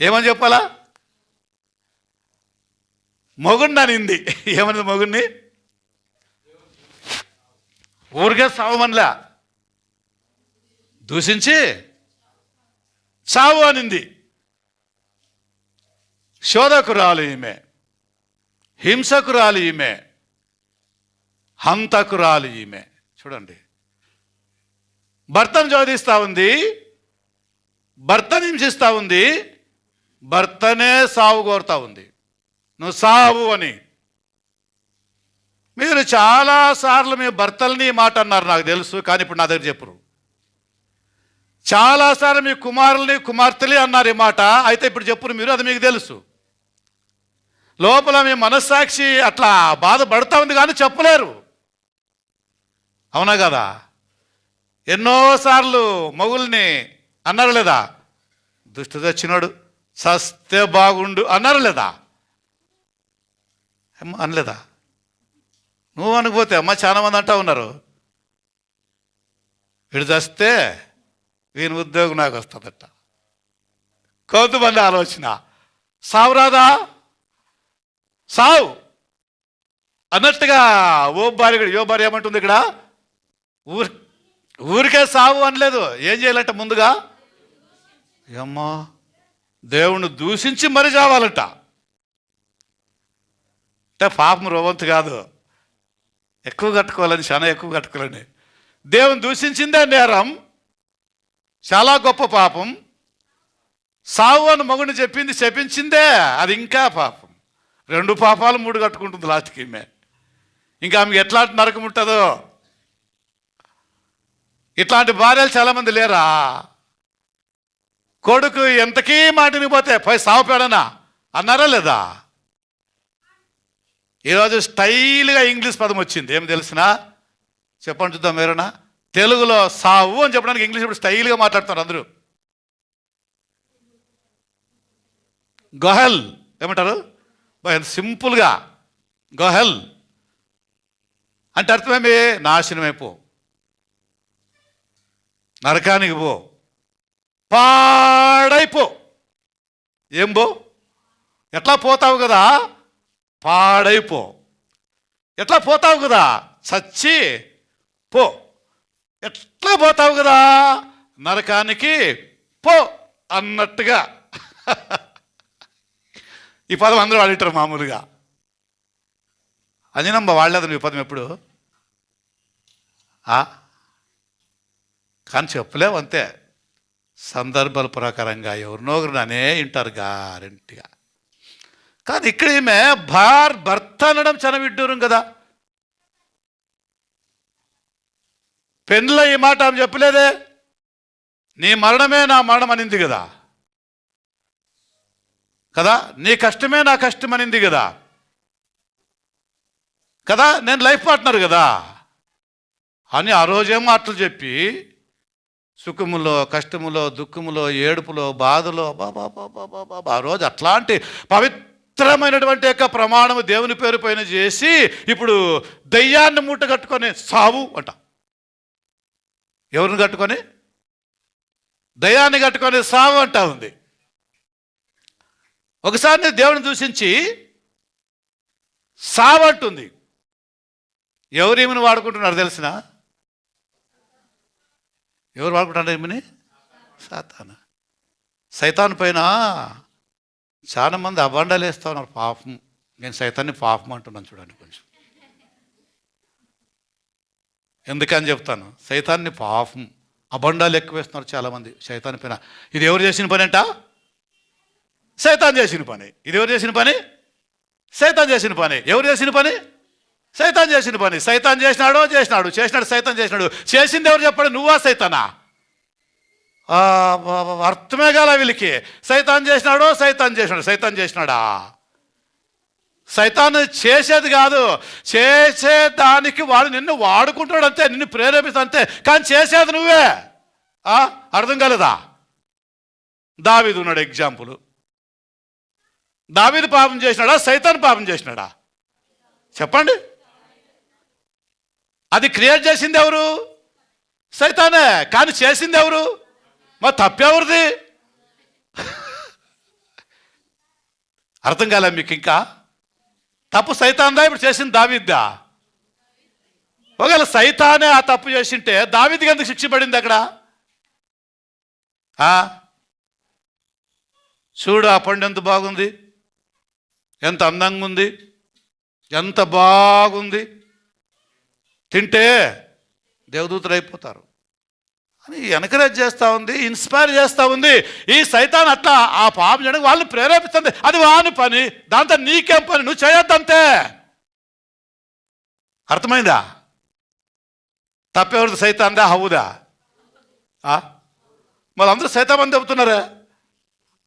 ఏమని చెప్పాలా? మొగుణ్ణి అనింది. ఏమన్నది మొగుణ్ణి? ఊరికే సావమనిలా, దూషించి చావు అనింది. శోధకురాలు ఈమె, హింసకురాలు ఈమె, హంతకురాలు ఈమె. చూడండి, భర్తను శోధిస్తూ ఉంది, భర్తను హింసిస్తూ ఉంది, భర్తనే సావు కోరుతూ ఉంది. నువ్వు సావు అని. మీరు చాలాసార్లు మీ భర్తల్ని మాట అన్నారు నాకు తెలుసు, కానీ ఇప్పుడు నా దగ్గర చెప్పరు. చాలాసార్లు మీ కుమారుల్ని కుమార్తెలు అన్నారు ఈ మాట, అయితే ఇప్పుడు చెప్పురు మీరు, అది మీకు తెలుసు. లోపల మీ మనస్సాక్షి అట్లా బాధపడుతూ ఉంది కానీ చెప్పలేరు. అవునా కదా? ఎన్నోసార్లు మగుల్ని అన్నారు లేదా? దుష్టు తెచ్చినాడు, సస్తే బాగుండు అన్నారు లేదా? అనలేదా? నువ్వు అనకపోతే అమ్మ చాలా మంది అంటా ఉన్నారు, వీడు చస్తే వీని ఉద్యోగం నాకు వస్తుందట. కొంతమంది ఆలోచన, సావురాదా సావు అన్నట్టుగా యోబు భార్య ఏమంటుంది ఇక్కడ? ఊరికే సావు అనలేదు. ఏం చేయాలంట? ముందుగా అమ్మా దేవుణ్ణి దూషించి మరి చావాలంట. అంటే పాపం రోవంతు కాదు, ఎక్కువ కట్టుకోవాలని, చాలా ఎక్కువ కట్టుకోవాలని. దేవుని దూషించిందే నేరం, చాలా గొప్ప పాపం. సావు అని మగుని చెప్పించిందే అది ఇంకా పాపం. 2 పాపాలు 3 కట్టుకుంటుంది లాస్ట్కి ఈమె. ఇంకా ఆమెకి ఎట్లాంటి నరకం ఉంటుందో. ఇట్లాంటి భార్యలు చాలామంది లేరా? కొడుకు ఎంతకీ మాటిని పోతే పోయి సావుపేడనా అన్నారా లేదా? ఈరోజు స్టైల్గా ఇంగ్లీష్ పదం వచ్చింది, ఏమి తెలిసినా చెప్పండి చూద్దాం. మీరేనా తెలుగులో సావు అని చెప్పడానికి ఇంగ్లీష్ ఇప్పుడు స్టైల్గా మాట్లాడుతున్నారు అందరూ. గొహెల్ ఏమంటారు? ఎంత సింపుల్గా గొహెల్ అంటే అర్థమేమి? నాశనమైపో, నరకానికి పో, పాడైపో. ఏం పో? ఎట్లా పోతావు కదా, పాడైపో. ఎట్లా పోతావు కదా, చచ్చి పో. ఎట్లా పోతావు కదా, నరకానికి పో అన్నట్టుగా. ఈ పదం అందరూ వాడిటారు మామూలుగా. అంజనమ్మ వాడలేదు ఈ పదం ఎప్పుడు, కానీ చెప్పలేవు అంతే. సందర్భాల ప్రకారంగా ఎవరినో ఒకరిని అనే వింటారు గ్యారెంటీగా. కానీ ఇక్కడ ఈమె భర్త అనడం చాలా విడ్డూరం కదా. పెళ్ళ ఈ మాట ఆమె చెప్పలేదే, నీ మరణమే నా మరణం అనింది కదా. కదా, నీ కష్టమే నా కష్టం అనింది కదా, కదా, నేను లైఫ్ పార్ట్నర్ కదా అని ఆ రోజేం మాటలు చెప్పి సుఖములో, కష్టములో, దుఃఖములో, ఏడుపులో, బాధలో బాబా ఆ రోజు అట్లాంటి పవిత్రమైనటువంటి యొక్క ప్రమాణము దేవుని పేరు పైన చేసి ఇప్పుడు దయ్యాన్ని మూట కట్టుకొని సావు అంట. ఎవరిని కట్టుకొని? దయ్యాన్ని కట్టుకొని సావు అంటా ఉంది. ఒకసారి నేను దేవుని దూషించి సావు అంటుంది. ఎవరు ఏమని వాడుకుంటున్నారు తెలిసిన? ఎవరు వాడుకుంటున్నారు ఏమని? సాతాను. సైతాన్ పైన చాలామంది అబండాలు వేస్తూ ఉన్నారు. పాపం. నేను సైతాన్ని పాపం అంటున్నాను చూడండి కొంచెం. ఎందుకని చెప్తాను, సైతాన్ని పాపం అబండాలు ఎక్కువ వేస్తున్నారు చాలామంది సైతాన్ పైన. ఇది ఎవరు చేసిన పని అంట? సైతాన్ చేసిన పని. ఇది ఎవరు చేసిన పని? సైతాన్ చేసిన పని. ఎవరు చేసిన పని? సైతాన్ చేసిన పని. సైతాన్ చేసినాడు సైతాన్ చేసినాడు. చేసింది ఎవరు చెప్పాడు? నువ్వా సైతానా? అర్థమే కాల వీళ్ళకి. సైతాన్ చేసినాడు సైతాన్ చేసినాడా? సైతాన్ చేసేది కాదు, చేసేదానికి వాడు నిన్ను వాడుకుంటాడు అంతే, నిన్ను ప్రేరేపిస్తా అంతే, కానీ చేసేది నువ్వే. అర్థం కాలేదా? దావీదు ఉన్నాడు ఎగ్జాంపుల్. దావీదు పాపం చేసినాడా? సైతాన్ పాపం చేసినాడా? చెప్పండి. అది క్రియేట్ చేసింది ఎవరు? సైతానే. కానీ చేసింది ఎవరు? మరి తప్పెవరిది? అర్థం కాలే మీకు? ఇంకా తప్పు సైతాన్దా, ఇప్పుడు చేసింది దావీద్దా? ఒకవేళ సైతానే ఆ తప్పు చేసింటే దావీదుకి ఎందుకు శిక్ష పడింది అక్కడ? చూడు ఆ పండు ఎంత బాగుంది, ఎంత అందంగా ఉంది, ఎంత బాగుంది, తింటే దేవదూతలు అయిపోతారు అని ఎంకరేజ్ చేస్తూ ఉంది, ఇన్స్పైర్ చేస్తూ ఉంది. ఈ సైతాన్ అట్లా ఆ పాపం చేయడానికి వాళ్ళని ప్రేరేపిస్తుంది. అది వాని పని, దాంతో నీకేం పని? నువ్వు చేయొద్దంతే. అర్థమైందా? తప్పెవరిది? సైతాన్దా హవ్వుదా? మళ్ళీ అందరూ సైతాన్ అని చెబుతున్నారా?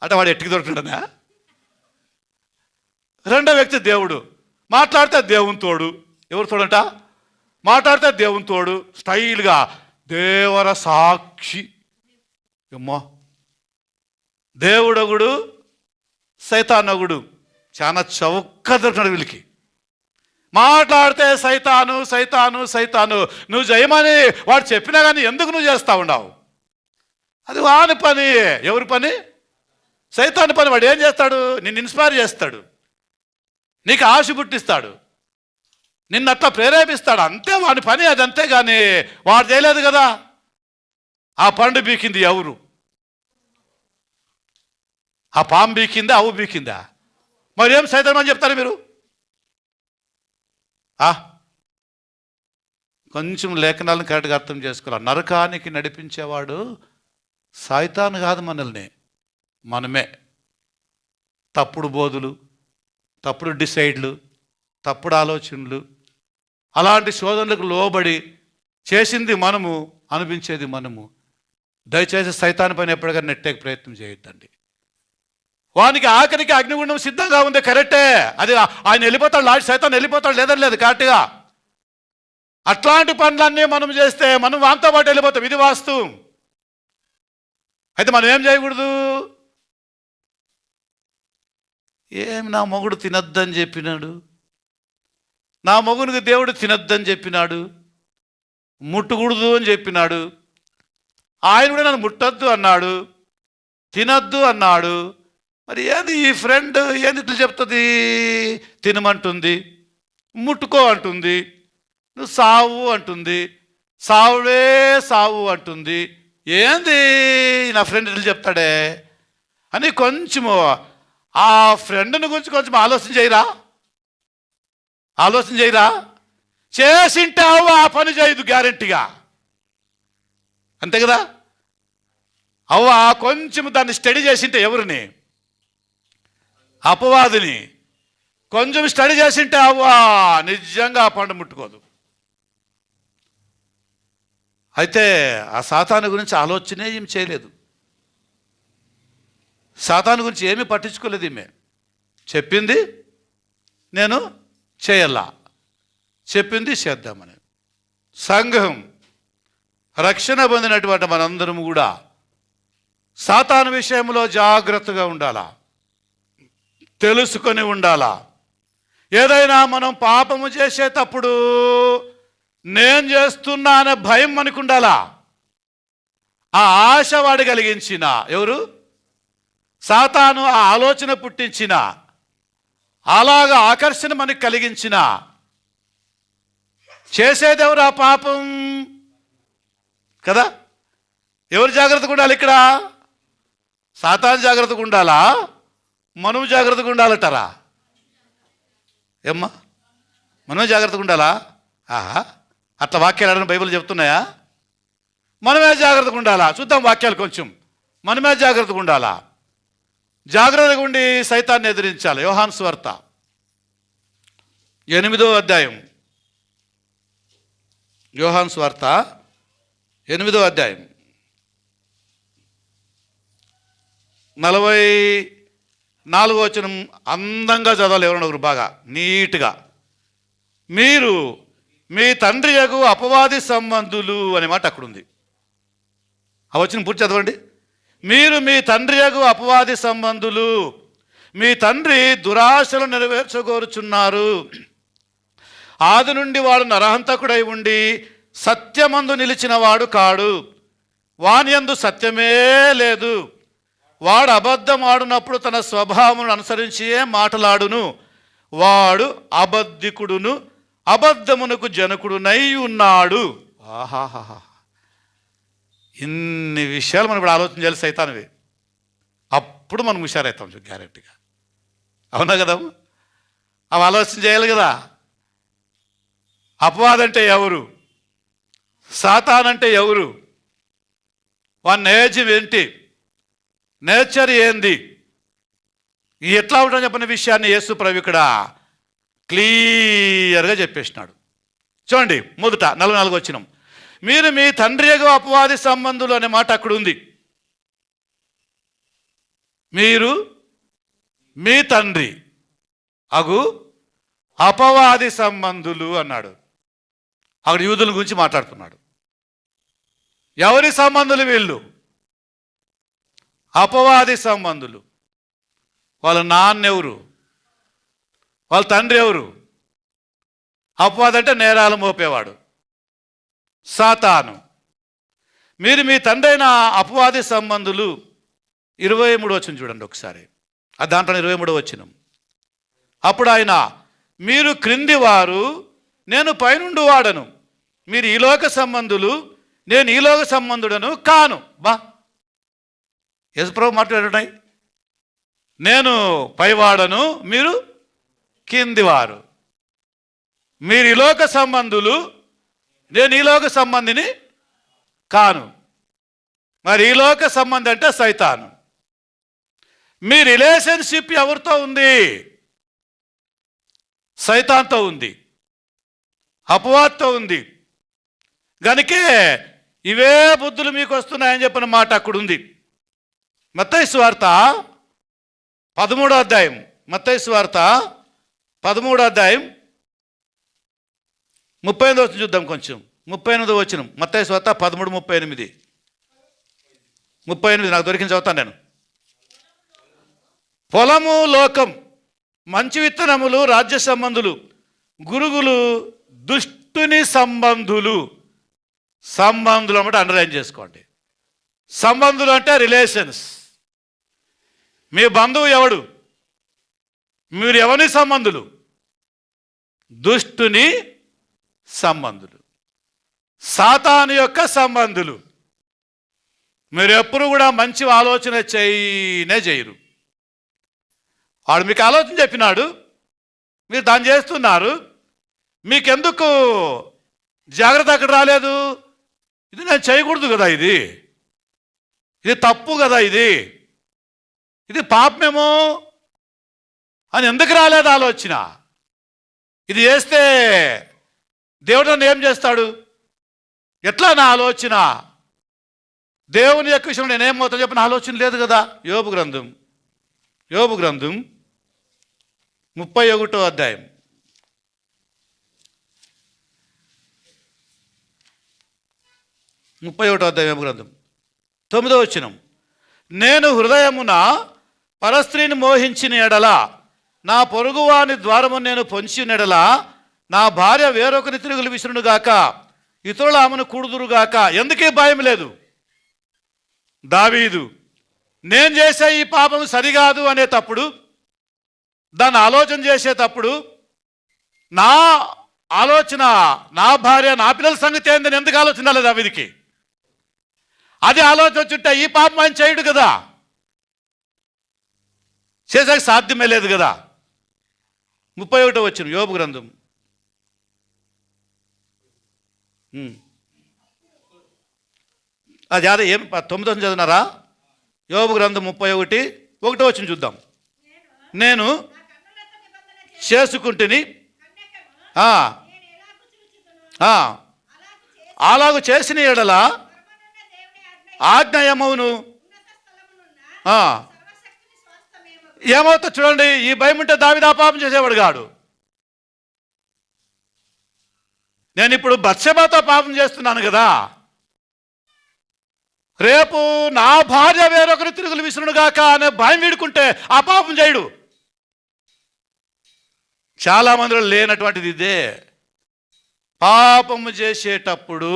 అంటే వాడు ఎట్టికి దొరుకుతుండనా? రెండో వ్యక్తి దేవుడు. మాట్లాడితే దేవుని తోడు. ఎవరు తోడంట? మాట్లాడితే దేవుని తోడు, స్టైల్గా దేవర సాక్షి. ఏమ్మో, దేవుడొగుడు సైతానొగుడు. చాలా చౌక దొరుకుతున్నాడు వీళ్ళకి. మాట్లాడితే సైతాను సైతాను సైతాను. నువ్వు చేయమని వాడు చెప్పినా కానీ ఎందుకు నువ్వు చేస్తూ ఉన్నావు? అది వాని పని. ఎవరి పని? సైతాను పని. వాడు ఏం చేస్తాడు? నిన్ను ఇన్స్పైర్ చేస్తాడు, నీకు ఆశ పుట్టిస్తాడు, నిన్ను అట్లా ప్రేరేపిస్తాడు, అంతే వాడి పని. అది అంతే. కానీ వాడు చేయలేదు కదా. ఆ పండు బీకింది ఎవరు? ఆ పాము బీకిందా? అవు బీకిందా? మరి ఏం సైతాన్ అని చెప్తారు మీరు? కొంచెం లేఖనాలను కరెక్ట్గా అర్థం చేసుకోవాలి. నరకానికి నడిపించేవాడు సైతాన్ కాదు, మనల్ని మనమే. తప్పుడు బోధులు, తప్పుడు డిసైడ్లు, తప్పుడు ఆలోచనలు, అలాంటి శోధనలకు లోబడి చేసింది మనము, అనిపించేది మనము. దయచేసి సైతాన్ పైన ఎప్పటికైనా నెట్టే ప్రయత్నం చేయొద్దండి. వానికి ఆఖరికి అగ్నిగుండం సిద్ధంగా ఉంది, కరెక్టే. అది ఆయన వెళ్ళిపోతాడు, సైతాన్ వెళ్ళిపోతాడు, లేదని లేదు కరెక్ట్గా. అట్లాంటి పనులన్నీ మనం చేస్తే మనం వాంతో పాటు వెళ్ళిపోతాం. ఇది వాస్తవం. అయితే మనం ఏం చేయకూడదు? నా మొగుడు తినొద్దని చెప్పినాడు, నా మొగునికి దేవుడు తినొద్దని చెప్పినాడు, ముట్టకూడదు అని చెప్పినాడు, ఆయన కూడా నన్ను ముట్టొద్దు అన్నాడు, తినొద్దు అన్నాడు. మరి ఏంది ఈ ఫ్రెండ్ ఏంది ఇట్లా చెప్తుంది? తినమంటుంది, ముట్టుకో అంటుంది, నువ్వు సావు అంటుంది, సావుడే సావు అంటుంది. ఏంది నా ఫ్రెండ్ ఇట్లా చెప్తాడే అని కొంచెము ఆ ఫ్రెండ్ని గురించి కొంచెం ఆలోచన చేయరా? చేసింటావు ఆ పని చేయదు గ్యారెంటీగా, అంతే కదా. అవ్వ కొంచెం దాన్ని స్టడీ చేసింటే, ఎవరిని? అపవాదిని. కొంచెం స్టడీ చేసింటే అవ్వ నిజంగా ఆ పండు ముట్టుకోదు. అయితే ఆ సాతాను గురించి ఆలోచనే ఏం చేయలేదు, సాతాను గురించి ఏమీ పట్టించుకోలేదు ఈమె. చెప్పింది నేను చేయలా, చెప్పింది చేద్దామని. సంఘం, రక్షణ పొందినటువంటి మనందరం కూడా సాతాను విషయంలో జాగ్రత్తగా ఉండాలా, తెలుసుకొని ఉండాలా. ఏదైనా మనం పాపము చేసేటప్పుడు నేను చేస్తున్నా అనే భయం మనకు ఉండాలా. ఆ ఆశ వాడు కలిగించిన, ఎవరు? సాతాను ఆ ఆలోచన పుట్టించిన, అలాగా ఆకర్షణ మనకు కలిగించిన, చేసేదెవరు ఆ పాపం కదా? ఎవరు జాగ్రత్తగా ఉండాలి ఇక్కడ? సాతాను జాగ్రత్తగా ఉండాలా, మనము జాగ్రత్తగా ఉండాలటారా? ఏమ్మా, మనమే జాగ్రత్తగా ఉండాలా? ఆహా, అట్లా వాక్యాలు ఆడని బైబిల్ చెప్తున్నాయా? మనమే జాగ్రత్తగా ఉండాలా? చూద్దాం వాక్యాలు కొంచెం. మనమే జాగ్రత్తగా ఉండాలా, జాగ్రత్తగా ఉండి సైతాన్ని ఎదిరించాలి. యోహాను సువార్త 8వ అధ్యాయం, యోహాను సువార్త 8వ అధ్యాయం 44వ వచనం అందంగా చదవాలి ఎవరైనా ఒకరు బాగా నీట్గా. మీరు మీ తండ్రి యగు అపవాది సంబంధులు అనే మాట అక్కడ ఉంది. ఆ వచనం పూర్తి చదవండి. మీరు మీ తండ్రి యగు అపవాది సంబంధులు, మీ తండ్రి దురాశలు నెరవేర్చగోరుచున్నారు. ఆది నుండి వాడు నరహంతకుడై ఉండి సత్యమందు నిలిచిన వాడు కాడు, వాని యందు సత్యమే లేదు. వాడు అబద్ధం ఆడునప్పుడు తన స్వభావమును అనుసరించియే మాటలాడును. వాడు అబద్ధికుడును అబద్ధమునకు జనకుడునై ఉన్నాడు. ఆహాహా, ఇన్ని విషయాలు మనం ఇప్పుడు ఆలోచన చేయాలి సైతానివి. అప్పుడు మనం హుషారవుతాం గ్యారెంటీగా. అవునా కదా? అవి ఆలోచన చేయాలి కదా. అపవాదంటే ఎవరు? సాతానంటే ఎవరు? వాని నేచర్ ఏంటి? నేచర్ ఏంది? ఎట్లా ఉంటాడని చెప్పిన విషయాన్ని యేసు ప్రభు ఇక్కడ క్లియర్గా చెప్పేసినాడు. చూడండి, మొదట 44 వచనం. మీరు మీ తండ్రి యగు అపవాది సంబంధులు అనే మాట అక్కడ ఉంది. మీరు మీ తండ్రి అగు అపవాది సంబంధులు అన్నాడు. అక్కడ యూదుల గురించి మాట్లాడుతున్నాడు. ఎవరి సంబంధులు వీళ్ళు? అపవాది సంబంధులు. వాళ్ళ నాన్న ఎవరు? వాళ్ళ తండ్రి ఎవరు? అపవాది అంటే నేరాలు మోపేవాడు, సాతాను. మీరు మీ తండ్రి అయిన అపవాది సంబంధులు. 23 వచనం చూడండి ఒకసారి. దాంట్లో 23 వచనం. అప్పుడు ఆయన, మీరు క్రింది వారు, నేను పైనుండి వాడను. మీరు ఈలోక సంబంధులు, నేను ఈలోక సంబంధుడను కాను. బా, యేసుప్రభు మాట్లాడున్నాయి. నేను పైవాడను, మీరు కిందివారు. మీరు ఈలోక సంబంధులు, నేను ఈలోక సంబంధిని కాను. మరి ఈలోక సంబంధి అంటే సైతాను. మీ రిలేషన్షిప్ ఎవరితో ఉంది? సైతాన్తో ఉంది, అపవాద్తో ఉంది. గనుకే ఇవే బుద్ధులు మీకు వస్తున్నాయని చెప్పిన మాట అక్కడ ఉంది. మత్తయి సువార్త 13వ అధ్యాయం, మత్తయి సువార్త 13వ అధ్యాయం 38వ వచనం చూద్దాం కొంచెం. 38వ వచనం, మత్తయి సువార్త 13:38 నాకు దొరికిన చదువుతాను నేను. పొలము లోకం, మంచి విత్తనములు రాజ్య సంబంధులు, గురుగులు దుష్టుని సంబంధులు. సంబంధులు అంటే అండర్లైన్ చేసుకోండి. సంబంధులు అంటే రిలేషన్స్. మీ బంధువు ఎవడు? మీరు ఎవరి సంబంధులు? దుష్టుని సంబంధులు, సాతాను యొక్క సంబంధులు. మీరు ఎప్పుడు కూడా మంచి ఆలోచన చేయరు. వాడు మీకు ఆలోచన చెప్పినాడు, మీరు దాన్ని చేస్తున్నారు. మీకెందుకు జాగ్రత్త అక్కడ రాలేదు? ఇది నేను చేయకూడదు కదా, ఇది తప్పు కదా, ఇది పాపమేమో అని ఎందుకు రాలేదు ఆలోచన? ఇది చేస్తే దేవుడు నన్ను ఏం చేస్తాడు? ఎట్లా నా ఆలోచన? దేవుని యొక్క విషయంలో నేనేమవుతా చెప్పిన ఆలోచన లేదు కదా. యోబు గ్రంథం 31వ అధ్యాయం 31వ అధ్యాయం యోబు గ్రంథం 9వ వచనం. నేను హృదయమున పరస్త్రీని మోహించిన ఎడల, నా పొరుగువాని ద్వారము నేను పొంచిన ఎడల, నా భార్య వేరొకరి తిరుగులు విసురునుగాక, ఇతరుల ఆమెను కూడుదురుగాక. ఎందుకీ భయం లేదు? దావీదు నేను చేసే ఈ పాపం సరికాదు అనేటప్పుడు, దాన్ని ఆలోచన చేసేటప్పుడు, నా ఆలోచన నా భార్య నా పిల్లల సంగతి ఏందని ఎందుకు ఆలోచన లేదు దావీదుకి? అది ఆలోచన చుట్టా ఈ పాపం ఆయన చేయడు కదా, చేసాక సాధ్యమే లేదు కదా. 31వ వచనం యోబు గ్రంథం. అది అదే ఏం 9వ చదివినారా? యోబు గ్రంథం 31:1 వచనం చూద్దాం. నేను చేసుకుంటుని అలాగు చేసిన ఎడల ఆజ్ఞయమవును. ఏమవుతా చూడండి, ఈ భయం ఉంటే దావీదు ఆ పాపం చేసేవాడు కాడు. నేను ఇప్పుడు బత్షెబతో పాపం చేస్తున్నాను కదా, రేపు నా భార్య వేరొకరు తిరుగులు విసురునుగాక అనే భయం వీడుకుంటే ఆ పాపం చేయడు. చాలా మందిలో లేనటువంటిది ఇదే. పాపము చేసేటప్పుడు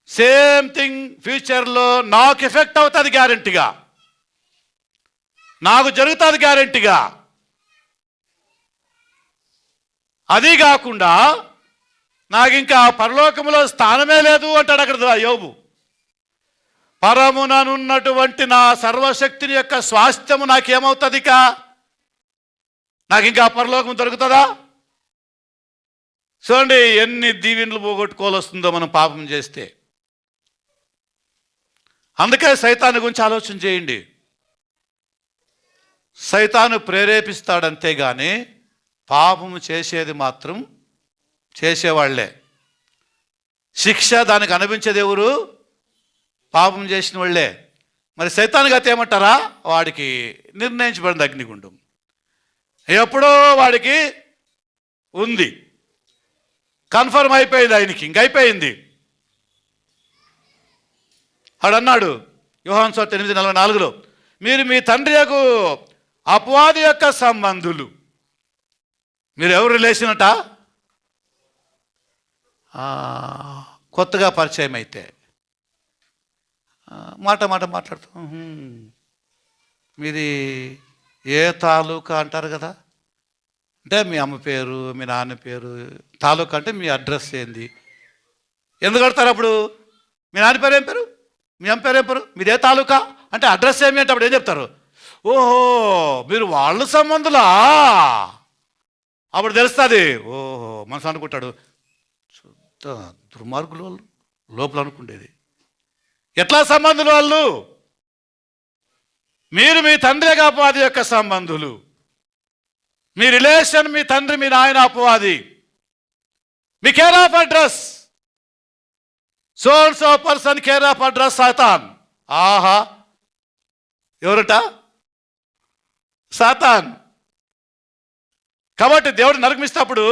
సేమ్ థింగ్ ఫ్యూచర్లో నాకు ఎఫెక్ట్ అవుతుంది గ్యారెంటీగా, నాకు జరుగుతుంది గ్యారెంటీగా. అది కాకుండా నాకు ఇంకా పరలోకంలో స్థానమే లేదు అంటాడు అక్కడ యోబు. పరముననున్నటువంటి నా సర్వశక్తిని యొక్క స్వాస్థ్యము నాకేమవుతుంది? నాకు ఇంకా పరలోకం దొరుకుతుందా? చూడండి ఎన్ని దీవెనలు పోగొట్టుకోవాల్సిందో మనం పాపం చేస్తే. అందుకే సైతాను గురించి ఆలోచన చేయండి. సైతాను ప్రేరేపిస్తాడంతే కానీ పాపము చేసేది మాత్రం చేసేవాళ్లే. శిక్ష దానికి అనుభవించేది ఎవరు? పాపం చేసిన వాళ్ళే. మరి సైతాను గతి ఏమంటారా? వాడికి నిర్ణయించబడింది అగ్నిగుండం. ఎప్పుడో వాడికి ఉంది, కన్ఫర్మ్ అయిపోయింది, ఆయనకి ఇంకైపోయింది. వాడన్నాడు యోహాను సువార్త 8:44, మీరు మీ తండ్రి యొక్క అపవాది యొక్క సంబంధులు. మీరు ఎవరు రిలేషన్ అట? కొత్తగా పరిచయం అయితే మాట మాట్లాడుతాం. మీది ఏ తాలూకా అంటారు కదా, అంటే మీ అమ్మ పేరు, మీ నాన్న పేరు, తాలూకా అంటే మీ అడ్రస్ ఏంది, ఎందుకు అడతారు అప్పుడు? మీ నాన్న పేరు ఏం పేరు, మీ అమ్మ పేరు ఏం పేరు, మీదే తాలూకా అంటే అడ్రస్ ఏమి అంటే అప్పుడు ఏం చెప్తారు? ఓహో మీరు వాళ్ళ సంబంధులా, అప్పుడు తెలుస్తుంది. ఓహో మనసు అనుకుంటాడు, దుర్మార్గులు వాళ్ళు లోపల అనుకుండేది. ఎట్లా సంబంధులు వాళ్ళు? మీరు మీ తండ్రి అపవాది యొక్క సంబంధులు. మీ రిలేషన్ మీ తండ్రి మీ నాయన అపవాది. మీ care of address so and so person care of address Satan. ఆహా ఎవరట? సాతాన్. కాబట్టి దేవుడు నరకమిస్తప్పుడు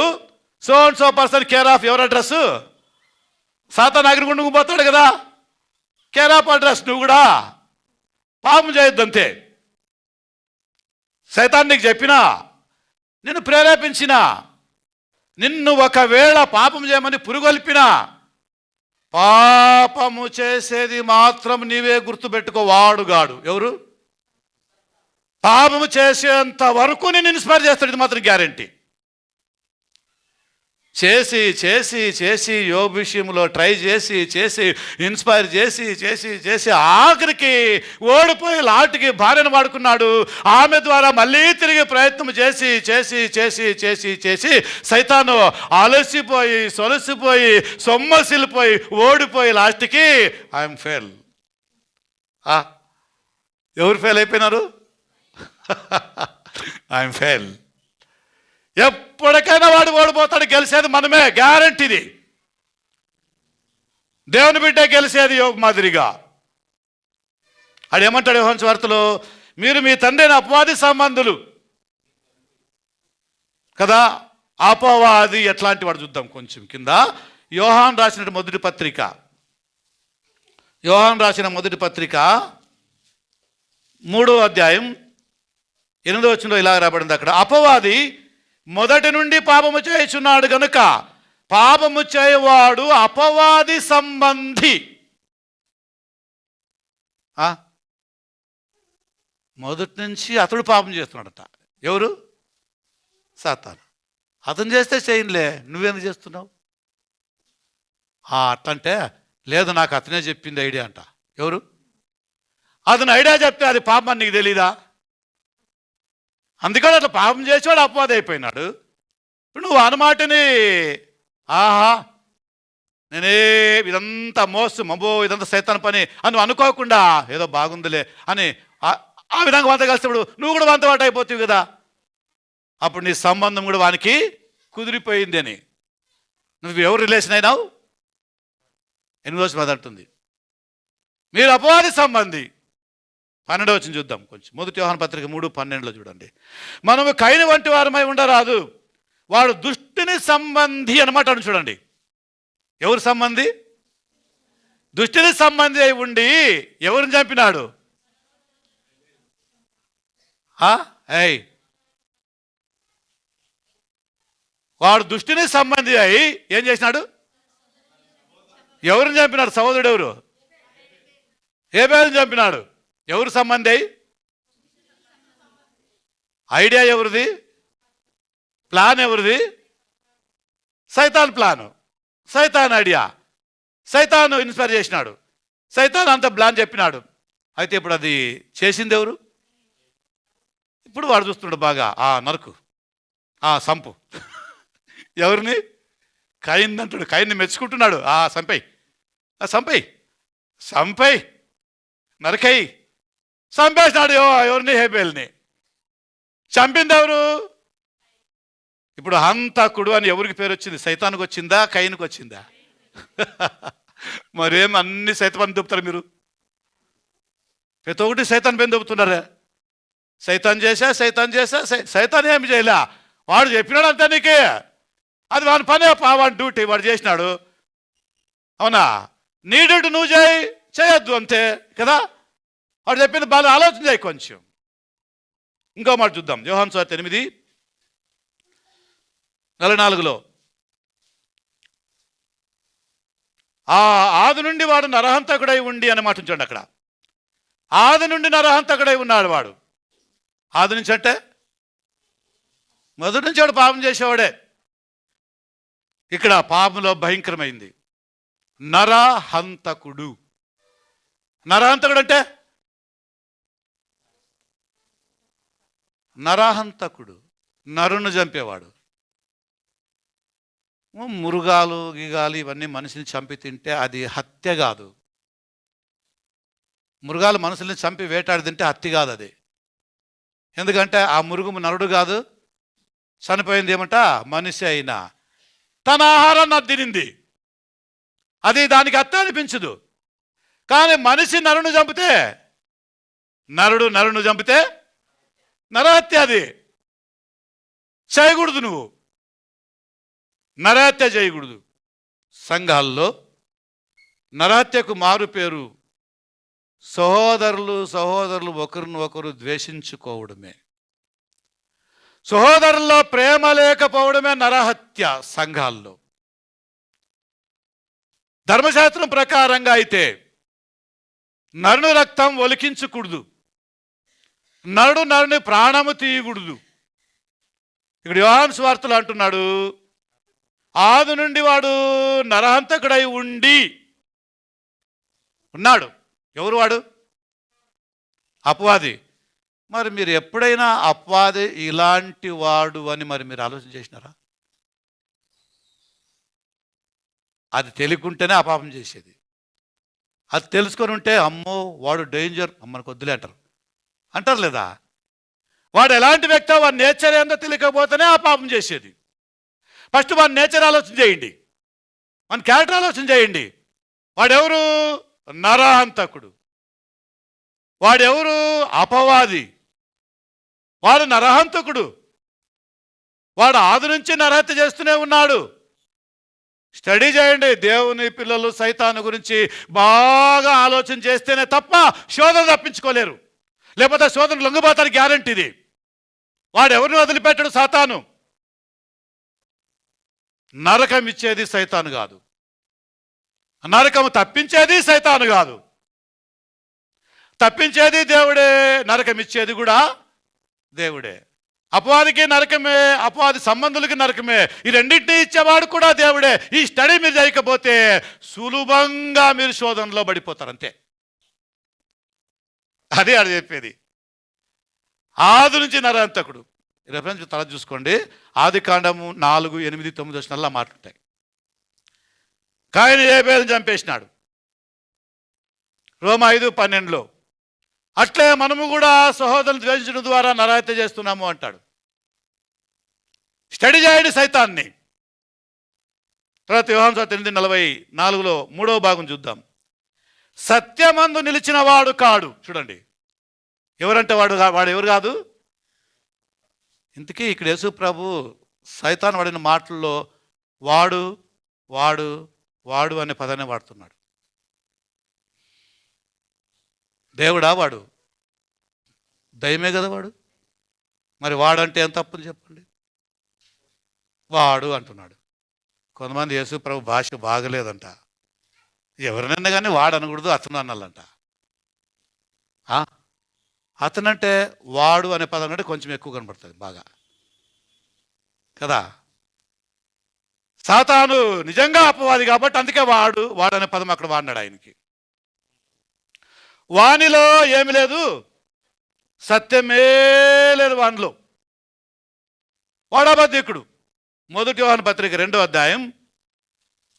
so and so person care of ఎవరు అడ్రస్? సాతాన్ అగ్నిగుండుకు పోతాడు కదా, కేర్ ఆఫ్ అడ్రస్. నువ్వు కూడా పాపం చేయొద్దంతే. సైతాన్ నీకు చెప్పినా, నిన్ను ప్రేరేపించినా, నిన్ను ఒకవేళ పాపం చేయమని పురుగొల్పినా, పాపము చేసేది మాత్రం నీవే గుర్తుపెట్టుకో. వాడుగాడు ఎవరు? పాపము చేసేంత వరకు నేను ఇన్స్పైర్ చేస్తాడు, ఇది మాత్రం గ్యారెంటీ. చేసి చేసి చేసి యోబు విషయంలో ట్రై చేసి చేసి ఇన్స్పైర్ చేసి చేసి చేసి ఆఖరికి ఓడిపోయి లాటికి భార్యను వాడుకున్నాడు. ఆమె ద్వారా మళ్ళీ తిరిగి ప్రయత్నం చేసి చేసి చేసి చేసి చేసి సైతాను అలసిపోయి సొలసిపోయి సొమ్మసిల్లిపోయి ఓడిపోయి లాస్ట్కి ఐఎమ్ ఫెయిల్. ఎవరు ఫెయిల్ అయిపోయినారు? I'm fail. ఎప్పటికైనా వాడు ఓడిపోతాడు, గెలిచేది మనమే, గ్యారెంటీది. దేవుని బిడ్డ గెలిచేది యోబు మాదిరిగా. ఆడు ఏమంటాడు యోహాను సువార్తలో? మీరు మీ తండ్రి అయిన అపవాది సంబంధులు. కదా. అపవాది ఎట్లాంటి వాడు చూద్దాం కొంచెం కింద. యోహాను రాసిన మొదటి పత్రిక, యోహాను రాసిన మొదటి పత్రిక 3వ అధ్యాయం 8వ వచనంలో ఇలా రాబడింది. అక్కడ అపవాది మొదటి నుండి పాపము చేయుచున్నాడు గనుక పాపము చేయవాడు అపవాది సంబంధి. మొదటి నుంచి అతడు పాపం చేస్తున్నాడట. ఎవరు? సాతాను. అతను చేస్తే చేయనులే, నువ్వెందుకు చేస్తున్నావు? అట్లంటే లేదు, నాకు అతనే చెప్పింది ఐడియా అంట. ఎవరు? అతను ఐడియా చెప్తే అది పాపం అని నీకు తెలీదా? అందుకని అట్లా పాపం చేసేవాడు అపవాది అయిపోయినాడు. ఇప్పుడు నువ్వు అన్నమాటని ఆహా నేనే ఇదంతా మోసం మబ్బో ఇదంతా సైతాన్ పని అని నువ్వు అనుకోకుండా ఏదో బాగుందిలే అని ఆ విధంగా వంత కలిసినప్పుడు నువ్వు కూడా వంతవాట అయిపోతావు కదా. అప్పుడు నీ సంబంధం కూడా వానికి కుదిరిపోయింది అని. నువ్వు ఎవరు రిలేషన్ అయినావు? 8వ వచనం అంటుంది మీరు అపవాది సంబంధి. 12వ వచనం చూద్దాం కొంచెం. మొదటి యోహాను పత్రిక 3:12 చూడండి. మనము కయను వంటి వారమై ఉండరాదు, వాడు దుష్టుని సంబంధి అనమాట. చూడండి, ఎవరు సంబంధి? దుష్టుని సంబంధి అయి ఉండి ఎవరిని చంపినాడు? వాడు దుష్టుని సంబంధి అయి ఏం చేసినాడు? ఎవరిని చంపినాడు? సహోదరుడు ఎవరు? హేబేలుని చంపినాడు. ఎవరు సంబంధి అయి? ఐడియా ఎవరిది? ప్లాన్ ఎవరిది? సైతాన్ ప్లాను, సైతాన్ ఐడియా, సైతాను ఇన్స్పైర్ చేసినాడు, సైతాన్ అంత ప్లాన్ చెప్పినాడు. అయితే ఇప్పుడు అది చేసింది ఎవరు? ఇప్పుడు వాడు చూస్తున్నాడు బాగా, నరకు సంపు. ఎవరిని? కయన్ అంటాడు. కయన్ని మెచ్చుకుంటున్నాడు. సంపై నరకై చంపేసినాడు. ఎవరిని? హేబేల్ని. చంపింది ఎవరు? ఇప్పుడు హంతకుడు అని ఎవరికి పేరు వచ్చింది? సైతానికి వచ్చిందా, కయన్కి వచ్చిందా? మరేం అన్ని సైతాన్ని దొప్పుతారు మీరు? ప్రతి ఒక్కటి సైతాన్ పేరు దొప్పుతున్నారా? సైతాన్ చేశా సైతాన్ ఏమి చేయలే, వాడు చెప్పినాడు అంతే నీకే. అది వాడి పనే, వాడి డ్యూటీ వాడు చేసినాడు. అవునా? నీ డ్యూటీ నువ్వు చేయొద్దు అంతే కదా. వాడు చెప్పింది బాగా ఆలోచన చేయి కొంచెం. ఇంకో మాట చూద్దాం. యోహాను సువార్త 8:44 ఆది నుండి వాడు నరహంతకుడై ఉండి అని మాట ఉంచండి అక్కడ. ఆది నుండి నరహంతకుడై ఉన్నాడు వాడు. ఆది నుంచి అంటే మొదటి నుంచి వాడు పాపం చేసేవాడే. ఇక్కడ పాపంలో భయంకరమైంది నరహంతకుడు. నరహంతకుడు అంటే నరహంతకుడు, నరును చంపేవాడు. మృగాలు గిగాలు ఇవన్నీ మనిషిని చంపి తింటే అది హత్య కాదు. మృగాలు మనుషుల్ని చంపి వేటాడి తింటే హత్య కాదు అది. ఎందుకంటే ఆ మృగము నరుడు కాదు, చనిపోయింది ఏమంట మనిషి అయినా తన ఆహారాన్ని అది తినింది, అది దానికి హత్య అనిపించదు. కానీ మనిషి నరును చంపితే, నరును చంపితే నరహత్య. అది చేయకూడదు, నువ్వు నరహత్య చేయకూడదు. సంఘాల్లో నరహత్యకు మారు పేరు సహోదరులు ఒకరినొకరు ద్వేషించుకోవడమే. సహోదరుల్లో ప్రేమ లేకపోవడమే నరహత్య సంఘాల్లో. ధర్మశాస్త్రం ప్రకారంగా అయితే నరుని రక్తం ఒలికించకూడదు, నరుని ప్రాణము తీయకూడదు. ఇక్కడ యోహాను సువార్తలో అంటున్నాడు, ఆది నుండి వాడు నరహంతకుడై ఉండి ఉన్నాడు. ఎవరు వాడు? అపవాది. మరి మీరు ఎప్పుడైనా అపవాది ఇలాంటి వాడు అని మరి మీరు ఆలోచన చేసినారా? అది తెలియకుంటేనే అపాపం చేసేది. అది తెలుసుకొని ఉంటే అమ్మో వాడు డేంజర్, అమ్మనికి వద్దులే అంటారు లేదా? వాడు ఎలాంటి వ్యక్తో వాడి నేచర్ ఏందో తెలియకపోతేనే ఆ పాపం చేసేది. ఫస్ట్ వాడి నేచర్ ఆలోచన చేయండి, మన క్యారెక్టర్ ఆలోచన చేయండి. వాడెవరు? నరహంతకుడు. వాడెవరు? అపవాది. వాడు నరహంతకుడు. వాడు ఆది నుంచి నరహత్య చేస్తూనే ఉన్నాడు. స్టడీ చేయండి. దేవుని పిల్లలు సైతాను గురించి బాగా ఆలోచన చేస్తేనే తప్ప శోధన తప్పించుకోలేరు. లేకపోతే శోధన లొంగిపోతానికి గ్యారెంటీ ఇది. వాడు ఎవరిని వదిలిపెట్టడు సాతాను. నరకం ఇచ్చేది సైతాను కాదు, నరకం తప్పించేది సైతాను కాదు. తప్పించేది దేవుడే, నరకం ఇచ్చేది కూడా దేవుడే. అపవాదికి నరకమే, అపవాది సంబంధులకి నరకమే. ఈ రెండింటినీ ఇచ్చేవాడు కూడా దేవుడే. ఈ స్టడీ మీరు చేయకపోతే సులభంగా మీరు శోధనలో పడిపోతారు, అంతే. అదే అది చెప్పేది. ఆది నుంచి నరహంతకుడు. రెఫరెన్స్ తల చూసుకోండి. ఆదికాండము 4, 8, 9 వచనాల్లో మాట్లాడతాయి. కాయను హేబేలును చంపేసినాడు. రోమా 5:12లో అట్లే మనము కూడా సహోదరులను ద్వేషించడం ద్వారా నరహత్య చేస్తున్నాము అంటాడు. స్టడీ చేయండి సైతాన్ని. తర్వాత యోహాను 8:44లో 3వ భాగం చూద్దాం. సత్యమందు నిలిచిన వాడు కాడు. చూడండి, ఎవరంటే వాడు ఎవరు కాదు. ఇంతకీ ఇక్కడ యేసు ప్రభు సైతాన్ వాడిన మాటల్లో వాడు వాడు వాడు అనే పదాన్ని వాడుతున్నాడు. దేవుడా వాడు? దయ్యమే కదా వాడు. మరి వాడంటే ఏం తప్పని చెప్పండి. వాడు అంటున్నాడు. కొంతమంది యేసు ప్రభు భాష బాగలేదంట. ఎవరినైనా కానీ వాడు అనకూడదు, అతను అనాలంట. అతనంటే వాడు అనే పదం కంటే కొంచెం ఎక్కువ కనబడుతుంది బాగా కదా. సాతాను నిజంగా అపవాది కాబట్టి అందుకే వాడు అనే పదం అక్కడ వాడినాడు. ఆయనకి వానిలో ఏమి లేదు, సత్యమే లేదు వానిలో. వాడు అబద్ధికుడు. 1 యోహాను పత్రిక 2వ అధ్యాయం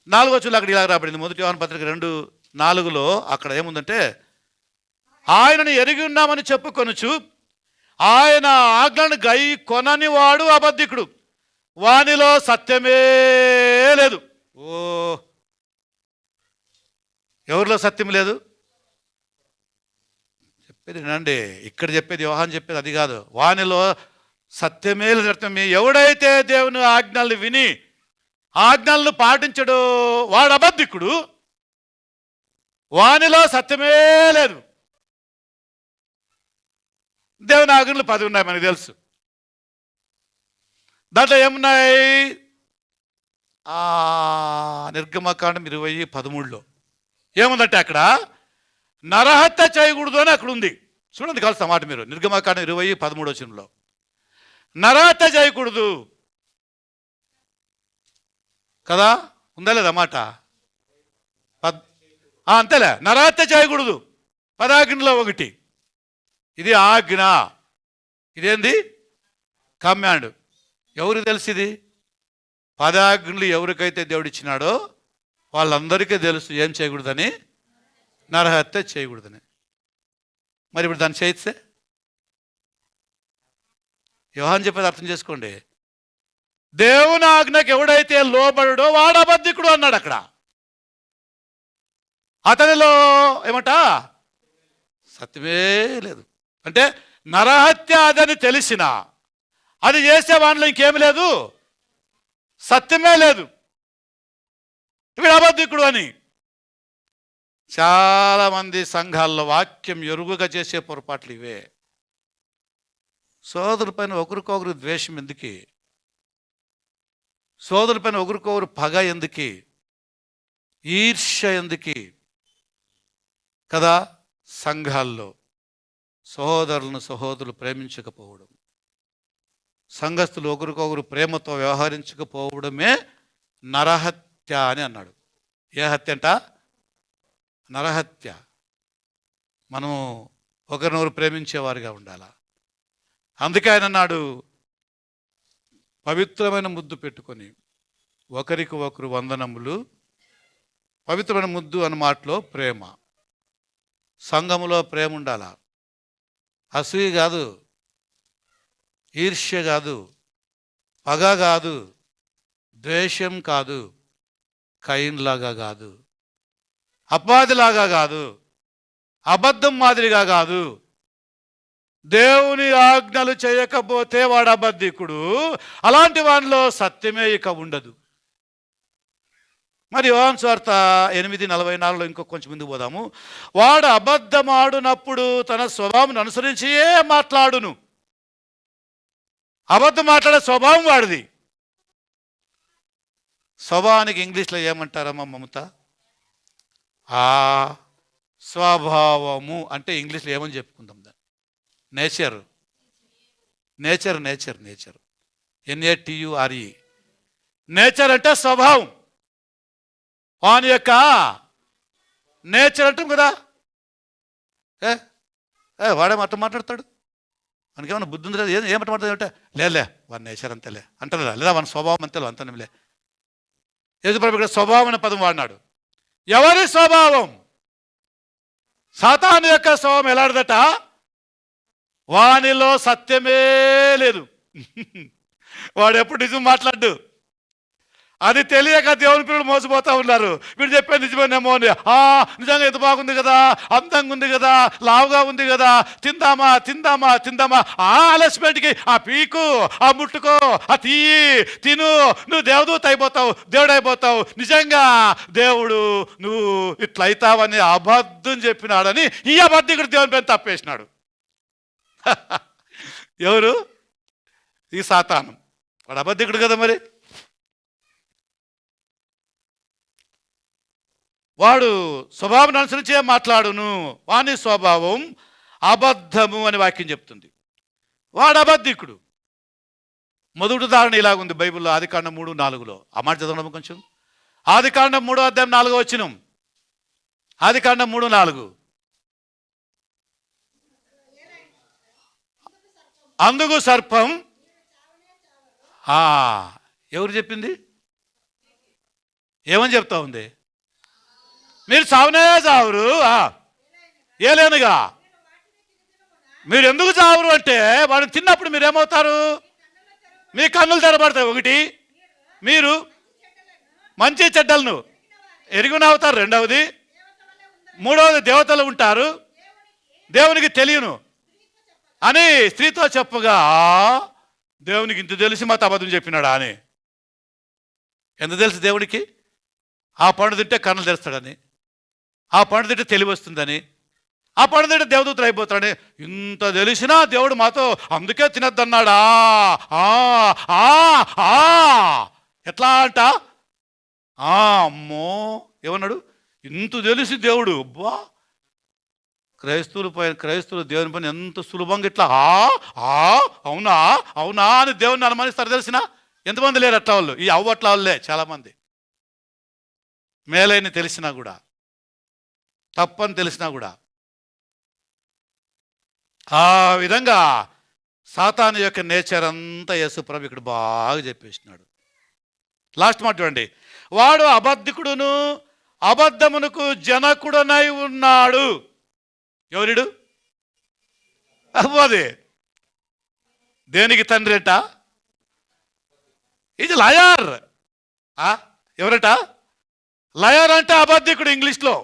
4వ వచనంలో అక్కడ ఇలా రాబడింది. 1 యోహాను పత్రిక 2:4లో అక్కడ ఏముందంటే, ఆయనను ఎరిగి ఉన్నామని చెప్పుకొనుచు ఆయన ఆజ్ఞను గై కొనని వాడు అబద్ధికుడు, వానిలో సత్యమే లేదు. ఓ, ఎవరిలో సత్యం లేదు? చెప్పేది వినండి. ఇక్కడ చెప్పేది, యోహాను చెప్పేది అది కాదు. వానిలో సత్యమే లేదు. సత్యమే. ఎవడైతే దేవుని ఆజ్ఞలను విని ఆజ్ఞలను పాటించడు వాడు అబద్ధికుడు, వానిలో సత్యమే లేదు. దేవుని ఆజ్ఞలు 10 ఉన్నాయి, మనకు తెలుసు. దాంట్లో ఏమున్నాయి? నిర్గమకాండం 20:13లో ఏముందంటే అక్కడ నరహత్య చేయకూడదు అని అక్కడ ఉంది. చూడండి కలిసి మాట మీరు. నిర్గమకాండం 20:13 వచనంలో నరహత్య చేయకూడదు కదా, ఉందా లేదా మాట? అంతేలే, నరహత్య చేయకూడదు 10 ఆజ్ఞలో ఒకటి. ఇది ఆజ్ఞ. ఇదేంది? కమాండ్. ఎవరికి తెలుసు ఇది? 10 ఆజ్ఞలు ఎవరికైతే దేవుడు ఇచ్చినాడో వాళ్ళందరికీ తెలుసు ఏం చేయకూడదని, నరహత్య చేయకూడదని. మరి ఇప్పుడు దాన్ని చేయిస్తే యోహాను చెప్పేది అర్థం చేసుకోండి. దేవుని ఆజ్ఞకు ఎవడైతే లోబడో వాడు అబద్ధికుడు అన్నాడు అక్కడ. అతనిలో ఏమట? సత్యమే లేదు. అంటే నరహత్య అదని తెలిసిన అది చేసే వానిలో ఇంకేమి లేదు, సత్యమే లేదు. వీడు అబద్ధికుడు అని. చాలామంది సంఘాల్లో వాక్యం ఎరుగుగా చేసే పొరపాట్లు ఇవే. సోదరుల పైన ఒకరికొకరు ద్వేషం ఎందుకు? సోదరుల పైన ఒకరికొకరు పగ ఎందుకు? ఈర్ష్య ఎందుకు కదా? సంఘాల్లో సహోదరులు ప్రేమించకపోవడం, సంఘస్థులు ఒకరికొకరు ప్రేమతో వ్యవహరించకపోవడమే నరహత్య అని అన్నాడు. ఏ హత్య అంట? నరహత్య. మనం ఒకరినొకరు ప్రేమించేవారిగా ఉండాలా. అందుకే ఆయన అన్నాడు, పవిత్రమైన ముద్దు పెట్టుకొని ఒకరికి ఒకరు వందనములు. పవిత్రమైన ముద్దు అన్న మాటలో ప్రేమ. సంఘములో ప్రేమ ఉండాలా. అసూయ కాదు, ఈర్ష్య కాదు, పగ కాదు, ద్వేషం కాదు, కయీన్లాగా కాదు, అపవాదిలాగా కాదు, అబద్ధం మాదిరిగా కాదు. దేవుని ఆజ్ఞలు చేయకపోతే వాడు అబద్ధికుడు. అలాంటి వానిలో సత్యమే ఇక ఉండదు. మరి యోహాను సువార్త 8:44 ఇంకో కొంచెం ముందుకు పోదాము. వాడు అబద్ధమాడునప్పుడు తన స్వభావం అనుసరించియే మాట్లాడును. అబద్ధం మాట్లాడే స్వభావం వాడిది. స్వభావానికి ఇంగ్లీష్లో ఏమంటారమ్మా మమత? స్వభావము అంటే ఇంగ్లీష్లో ఏమని చెప్పుకుందాం దాన్ని? Nature. Nature nature nature NATURE. Nature అంటే స్వభావం. వాని యొక్క నేచర్ అంటాం కదా. వాడేమో అట్ట మాట్లాడతాడు, మనకేమన్నా బుద్ధి ఉంది కదా, ఏమట్ట మాట్లాడతాడు అంటే లేలే వాని నేచర్ అంతేలే అంటారా, లేదా వాని స్వభావం అంతే అంతేలే. యేసుప్రభు ఇక్కడ స్వభావం అనే పదం వాడినాడు. ఎవరి స్వభావం? సాతాను యొక్క స్వభావం ఎలాంటిదట? వానిలో సత్యమే లేదు. వాడు ఎప్పుడు నిజం మాట్లాడు. అది తెలియక దేవుని పిల్లలు మోసపోతూ ఉన్నారు. వీడు చెప్పేది నిజమేనేమో అని. నిజంగా ఎంత బాగుంది కదా, అందంగా ఉంది కదా, లావుగా ఉంది కదా, తిందామా తిందామా తిందామా, ఆలస్యపెట్టికి ఆ పీకు, ఆ ముట్టుకో, ఆ తీయి తిను, నువ్వు దేవదూత అయిపోతావు, దేవుడు అయిపోతావు, నిజంగా దేవుడు నువ్వు ఇట్లా అవుతావని అబద్ధం చెప్పినాడని ఈ అబద్ధికుడు దేవుని పైన తప్పేసినాడు. ఎవరు? ఈ సాతాను. వాడు అబద్ధికుడు కదా. మరి వాడు స్వభావం అనుసరించే మాట్లాడును, వాని స్వభావం అబద్ధము అని వాక్యం చెప్తుంది. వాడు అబద్ధికుడు. మొదటి ఉదాహరణ ఇలాగుంది బైబిల్లో, ఆదికాండం 3:4. ఆ మాట చదవడం కొంచెం. ఆదికాండం 3:4 ఆదికాండం 3:4. అందుకు సర్పం. ఎవరు చెప్పింది? ఏమని చెప్తా ఉంది? మీరు చావునే చావురు. ఏలేనుగా మీరు ఎందుకు చావురు అంటే, వాడు తిన్నప్పుడు మీరేమవుతారు? మీ కన్నులు తెరబడతాయి. ఒకటి, మీరు మంచి చెడ్డలను ఎరుగున అవుతారు. రెండవది, మూడవది దేవతలు ఉంటారు, దేవునికి తెలియను అని స్త్రీతో చెప్పగా, దేవునికి ఇంత తెలిసి మాతో అబద్ధం చెప్పినాడా అని. ఎంత తెలుసు దేవుడికి? ఆ పండు తింటే కన్నులు తెరుస్తాడని, ఆ పండు తింటే తెలివి వస్తుందని, ఆ పండు తింటే దేవదూతలు అయిపోతాడని. ఇంత తెలిసినా దేవుడు మాతో అందుకే తినద్దన్నాడా? ఎట్లా అంట? అమ్మో ఏమన్నాడు? ఇంత తెలిసి దేవుడు, అబ్బా క్రైస్తవులు దేవుని పని ఎంత సులభంగా ఇట్లా అవునా అవునా అని దేవుడిని అనుమానిస్తారు. తెలిసిన ఎంతమంది లేరు అట్లా వాళ్ళు? ఈ అట్లా వాళ్ళే చాలామంది. మేలైన తెలిసినా కూడా, తప్పని తెలిసినా కూడా. ఆ విధంగా సాతాను యొక్క నేచర్ అంతా యేసుప్రభు ఇక్కడ బాగా చెప్పేసినాడు. లాస్ట్ మాట చూడండి. వాడు అబద్ధికుడును అబద్ధమునకు జనకుడనై ఉన్నాడు. ఎవరిడు? అదే దేనికి తండ్రి అట? ఇది లయర్. ఎవరట? లయర్ అంటే అబద్ధికుడు. ఇంగ్లీష్లో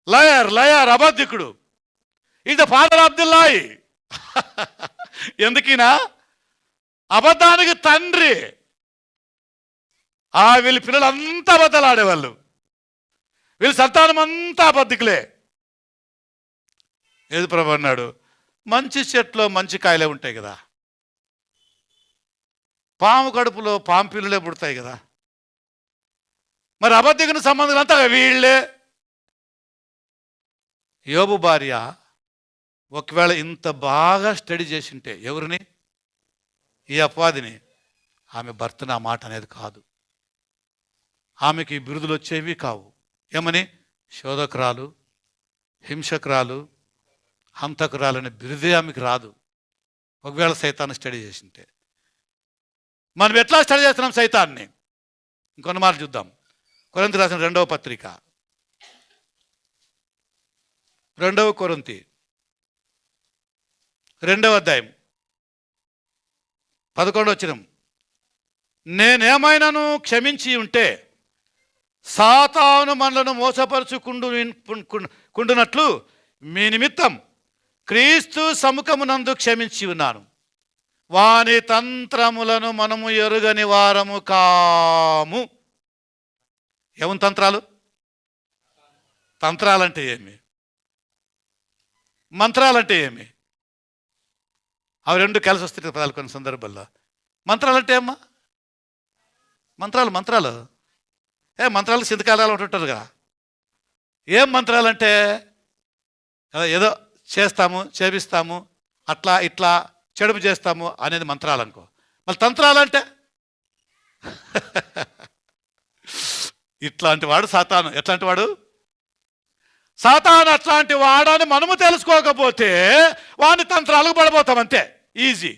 లయర్ లయర్ అబద్ధికుడు. Is the father of the lie. ఎందుకైనా అబద్ధానికి తండ్రి. వీళ్ళ పిల్లలంతా అబద్ధాలు ఆడేవాళ్ళు, వీళ్ళ సంతానం అంతా అబద్ధికులే. ఏది ప్రభు అన్నాడు? మంచి చెట్లో మంచి కాయలే ఉంటాయి కదా, పాము కడుపులో పాము పిల్లలే పుడతాయి కదా. మరి అబద్ధికుని సంబంధం అంతా వీళ్ళే. యోబు భార్య ఒకవేళ ఇంత బాగా స్టడీ చేసింటే ఎవరిని? ఈ అపవాదిని. ఆమె భర్తను ఆ మాట అనేది కాదు. ఆమెకి బిరుదులు వచ్చేవి కావు. ఏమని? శోధకురాలు, హింసకురాలు, హంతకురాలనే బిరుదే ఆమెకు రాదు, ఒకవేళ సైతాన్ని స్టడీ చేసింటే. మనం ఎట్లా స్టడీ చేస్తున్నాం సైతాన్ని? ఇంకొన్ని మాట చూద్దాం. కొరింథీ రాసిన 2వ పత్రిక, 2వ కొరింథీ 2వ అధ్యాయం 11వ వచనం. నేనేమైనాను క్షమించి ఉంటే సాతాను మనలను మోసపరుచుకుండునట్లు మీ నిమిత్తం క్రీస్తు సముఖమునందు క్షమించి ఉన్నాను. వాని తంత్రములను మనము ఎరుగని వారము కాము. ఏముంది తంత్రాలు? తంత్రాలంటే ఏమి? మంత్రాలంటే ఏమి? అవి రెండు కలిసి వస్తాయి పదాలు కొన్ని సందర్భాల్లో. మంత్రాలంటే ఏమ్మా? మంత్రాలు మంత్రాలు సింధకాలాలు ఉంటుంటారు కదా. ఏం మంత్రాలంటే ఏదో చేస్తాము, చేపిస్తాము, అట్లా ఇట్లా చెడుపు చేస్తాము అనేది మంత్రాలు అనుకో. మళ్ళీ తంత్రాలంటే ఇట్లాంటి వాడు సాతాను. ఎట్లాంటి వాడు? సాతాను అట్లాంటి వాడని మనము తెలుసుకోకపోతే వాడిని తంత్రాలకు పడిపోతాం, అంతే. ఈజీ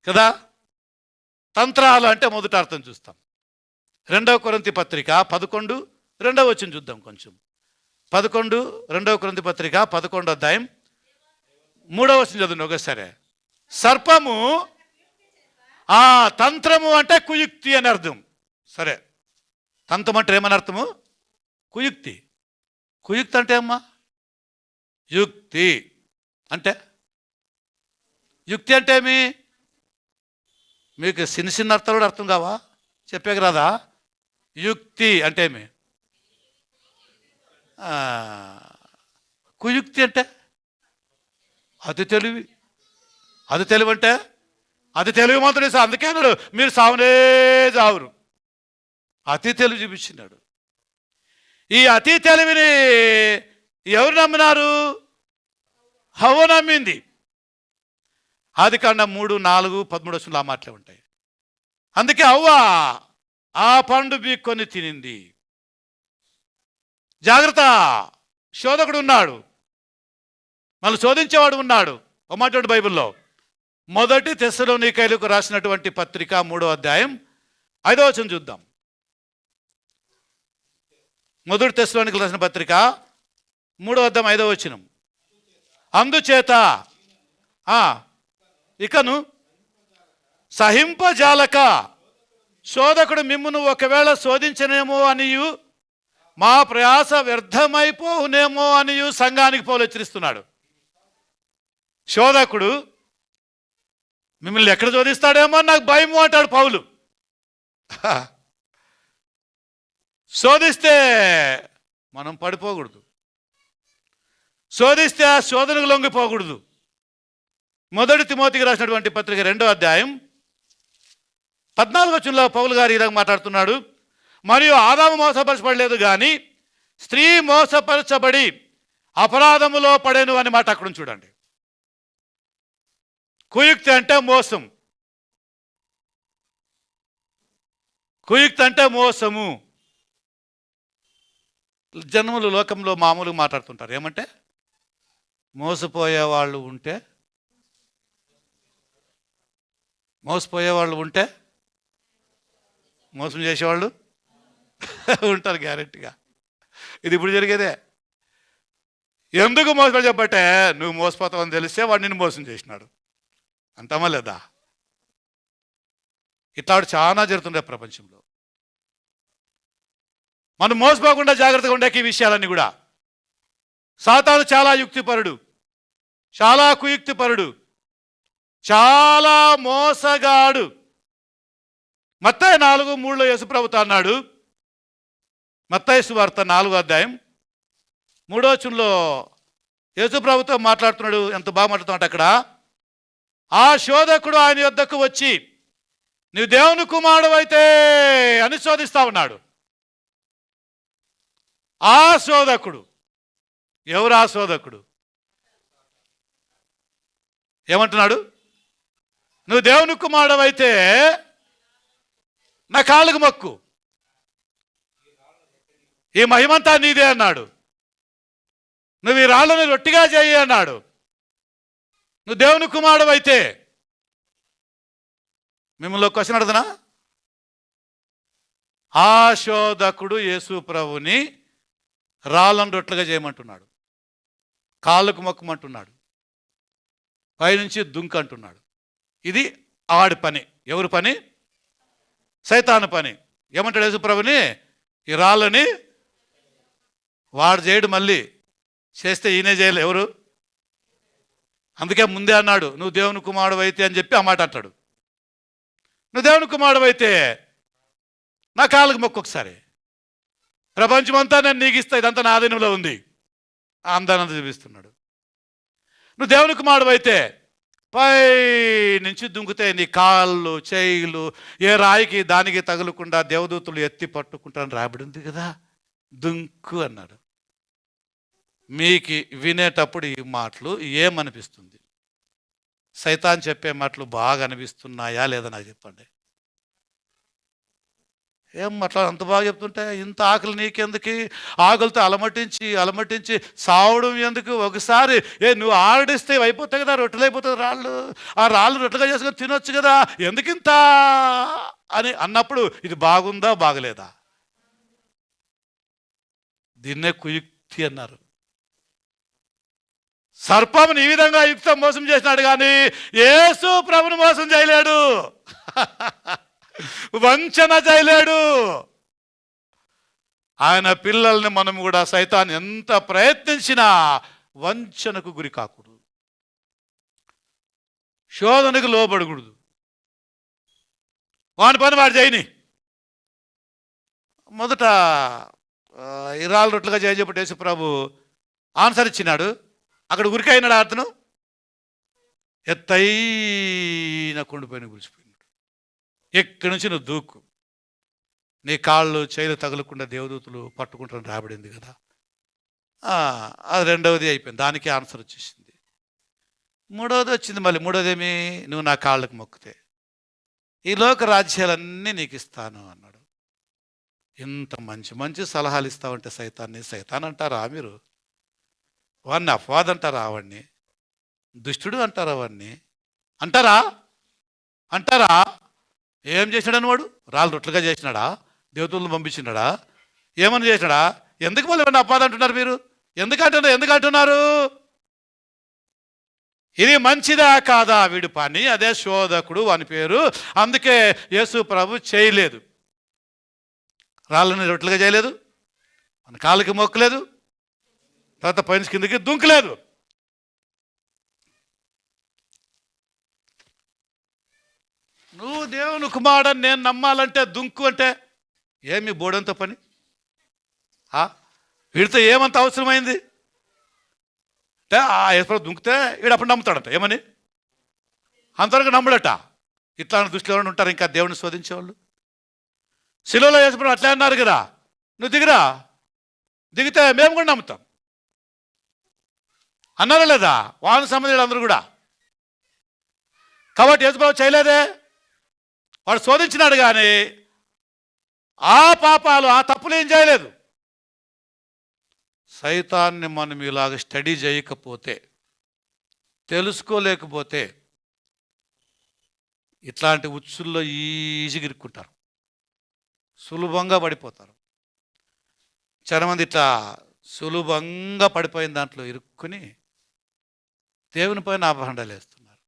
కదా. తంత్రాలు అంటే మొదటి అర్థం చూస్తాం. 2 కొరింథీ పత్రిక 11 2వ వచనం చూద్దాం కొంచెం. 2 కొరింథీ పత్రిక 11వ అధ్యాయం 3వ వచనం చదువును ఒకసారి. సర్పము తంత్రము అంటే కుయుక్తి అని అర్థం. సరే, తంత్రం అంటే ఏమని అర్థము? కుయుక్తి. కుయుక్తి అంటే అమ్మా యుక్తి అంటే. యుక్తి అంటే ఏమి? మీకు చిన్న అర్థాలు కూడా అర్థం కావా? చెప్పాక రాదా? యుక్తి అంటే ఏమి? కుయుక్తి అంటే అది తెలివి. అది తెలివి అంటే అది తెలివి మాత్రం. అందుకే అన్నాడు మీరు సావునే చావురు. అతి తెలివి చూపించినాడు. ఈ అతి తెలివిని ఎవరు నమ్మినారు? హవ్వ నమ్మింది. ఆదికాండం 3:4-13 ఆ మాటలే ఉంటాయి. అందుకే హవ్వ ఆ పండు బీక్కొని తినింది. జాగ్రత్త, శోధకుడు ఉన్నాడు, మళ్ళీ శోధించేవాడు ఉన్నాడు. ఒక మాట బైబిల్లో 1 తెస్సలోనికైలకు రాసినటువంటి పత్రిక 3వ అధ్యాయం 5వ వచనం చూద్దాం. 1 తెస్సలోనికైలకు రాసిన పత్రిక 3వ అధ్యాయం 5వ వచనం. అందుచేత ఇకను సహింపజాలక శోధకుడు మిమ్మును ఒకవేళ శోధించనేమో అనియు మా ప్రయాస వ్యర్థమైపోవునేమో అనియు సంఘానికి పౌలు హెచ్చరిస్తున్నాడు. శోధకుడు మిమ్మల్ని ఎక్కడ శోధిస్తాడేమో నాకు భయము అంటాడు పౌలు. శోధిస్తే మనం పడిపోకూడదు. శోధిస్తే ఆ శోధనకు లొంగిపోకూడదు. 1 తిమోతికి రాసినటువంటి పత్రిక 2వ అధ్యాయం 14వ వచనంలో పౌలు గారు ఇలా మాట్లాడుతున్నాడు. మరియు ఆదాము మోసపరచబడలేదు కానీ స్త్రీ మోసపరచబడి అపరాధములో పడేను అని మాట అక్కడ చూడండి. కుయుక్తి అంటే మోసం. కుయుక్తి అంటే మోసము. జన్మలు లోకంలో మామూలుగా మాట్లాడుతుంటారు. ఏమంటే మోసపోయేవాళ్ళు ఉంటే మోసం చేసేవాళ్ళు ఉంటారు గ్యారెంటీగా. ఇది ఇప్పుడు జరిగేదే. ఎందుకు మోసపోయి చెప్పట్టే నువ్వు మోసపోతావని తెలిస్తే వాడు నిన్ను మోసం చేసినాడు అంటామా లేదా? ఇట్లాంటి చాలా జరుగుతుండే ప్రపంచంలో. మనం మోసపోకుండా జాగ్రత్తగా ఉండే ఈ విషయాలన్నీ కూడా. సాతాను చాలా యుక్తిపరుడు, చాలా కుయుక్తిపరుడు, చాలా మోసగాడు. మత్తయి 4:3 యేసుప్రభుతో అన్నాడు. మత్తయి సువార్త 4వ అధ్యాయం 3వ వచనంలో యేసుప్రభుతో మాట్లాడుతున్నాడు. ఎంత బాగా మాట్లాడుతున్నాడు అక్కడ. ఆ శోధకుడు ఆయన యొద్దకు వచ్చి నువ్వు దేవుని కుమారుడు అయితే అని శోధిస్తా ఉన్నాడు. ఆ శోధకుడు ఎవరు? ఆ శోధకుడు ఏమంటున్నాడు? నువ్వు దేవుని కుమారుడు అయితే నా కాళ్ళకు మొక్కు, ఈ మహిమంతా నీదే అన్నాడు. నువ్వు ఈ రాళ్ళను రొట్టిగా చేయి అన్నాడు. నువ్వు దేవుని కుమారుడు అయితే. మిమ్మల్ని ఒక క్వశ్చన్ అడుగునా? ఆ శోధకుడు యేసు ప్రభుని రాళ్ళను రొట్టెలుగా చేయమంటున్నాడు, కాళ్ళకు మొక్కమంటున్నాడు, పైనుంచి దుంకు అంటున్నాడు. ఇది ఆడి పని. ఎవరి పని? సైతాను పని. ఏమంటాడు యేసు ప్రభుని? ఈ రాళ్ళని వాడు చేయడు. మళ్ళీ చేస్తే ఈయనే చేయలే, ఎవరు? అందుకే ముందే అన్నాడు, నువ్వు దేవుని కుమారుడు అయితే అని చెప్పి ఆ మాట అంటాడు. నువ్వు దేవుని కుమారుడు అయితే నా కాళ్ళకు మొక్కు ఒకసారి, ప్రపంచమంతా నేను నీకు ఇస్తా, ఇదంతా నా ఆధీనంలో ఉంది. అందానంద చూపిస్తున్నాడు. నువ్వు దేవుని కుమారుడు అయితే పై నుంచి దుంకుతే నీ కాళ్ళు చేయిలు ఏ రాయికి దానికి తగులకుండా దేవదూతులు ఎత్తి పట్టుకుంటారని రాబడి ఉంది కదా, దుంకు అన్నాడు. మీకు వినేటప్పుడు ఈ మాటలు ఏమనిపిస్తుంది? సైతాన్ చెప్పే మాటలు బాగా అనిపిస్తున్నాయా లేదా నాకు చెప్పండి. ఏం మాట్లాడు, అంత బాగా చెప్తుంటే ఇంత ఆకలి నీకెందుకు? ఆకలితో అలమటించి సావడం ఎందుకు? ఒకసారి నువ్వు ఆడిస్తే అయిపోతాయి కదా, రొట్టెలు అయిపోతుంది, రాళ్ళు, ఆ రాళ్ళు రొట్టెలుగా చేసుకొని తినొచ్చు కదా, ఎందుకింత అని అన్నప్పుడు ఇది బాగుందా బాగలేదా? దీన్నే కుయుక్తి అన్నారు. సర్పమును ఈ విధంగా యుక్తం మోసం చేసినాడు కానీ యేసు ప్రభుని మోసం చేయలేడు, వంచన చేయలేడు. ఆయన పిల్లల్ని మనం కూడా సైతాన్ ఎంత ప్రయత్నించినా వంచనకు గురి కాకూడదు, శోధనకు లోబడకూడదు. వాని పని వాడు చేయని. మొదట ఇరాలు రొట్లుగా చేయబట్టి యేసు ప్రభు ఆన్సర్ ఇచ్చినాడు. అక్కడ ఉరికైనాడు అతను, ఎత్తైన కొండపైన గురిసిపోయినాడు. ఎక్కడి నుంచి నువ్వు దూకు, నీ కాళ్ళు చేతులు తగలకుండా దేవదూతలు పట్టుకుంటారని రాబడింది కదా. అది రెండవది అయిపోయింది, దానికి ఆన్సర్ వచ్చేసింది. మూడవది వచ్చింది. మళ్ళీ మూడోదేమి, నువ్వు నా కాళ్ళకు మొక్కితే ఈ లోక రాజ్యాలన్నీ నీకు ఇస్తాను అన్నాడు. ఇంత మంచి మంచి సలహాలు ఇస్తావంటే సైతాన్ అంటారా మీరు? వాడిని అపవాద్ అంటారా? వాడిని దుష్టుడు అంటారా? వాడిని అంటారా? ఏం చేసినాడని వాడు? రాళ్ళు రొట్లుగా చేసినాడా? దేవతలను పంపించినాడా? ఏమని చేసినాడా? ఎందుకు మళ్ళీ వాడిని అపవాదం అంటున్నారు మీరు? ఎందుకు అంటున్నారు? ఇది మంచిదా కాదా వీడి పని? అదే శోధకుడు వాని పేరు. అందుకే యేసు ప్రభు చేయలేదు, రాళ్ళని రొట్టెలుగా చేయలేదు, మన కాళ్ళకి మొక్కలేదు, తర్వాత పైన కిందకి దుంకలేదు. నువ్వు దేవుని కుమారుడని నేను నమ్మాలంటే దుంకు అంటే ఏమి బోడంత పని? వీడితో ఏమంత అవసరమైంది అంటే యేసు దుంకితే వీడు అప్పుడు నమ్ముతాడంట. ఏమని? అంతవరకు నమ్మడట. ఇట్లాంటి దృష్టిలో ఎవరైనా ఉంటారు ఇంకా దేవుని శోధించేవాళ్ళు? శిలువలో యేసు అట్లే అన్నారు కదా, నువ్వు దిగితే మేము కూడా నమ్ముతాం అన్నారా లేదా? వాన సంబంధించిన అందరూ కూడా. కాబట్టి యేసు చేయలేదే, వాడు శోధించినాడు కానీ ఆ పాపాలు ఆ తప్పులు ఏం చేయలేదు. సైతాన్ని మనం ఇలాగ స్టడీ చేయకపోతే, తెలుసుకోలేకపోతే ఇట్లాంటి ఉచ్చుల్లో ఈజీగా ఇరుక్కుంటారు, సులభంగా పడిపోతారు. చాలామంది ఇట్లా సులభంగా పడిపోయిన దాంట్లో ఇరుక్కుని దేవుని పైన అపహండాలు వేస్తున్నారు.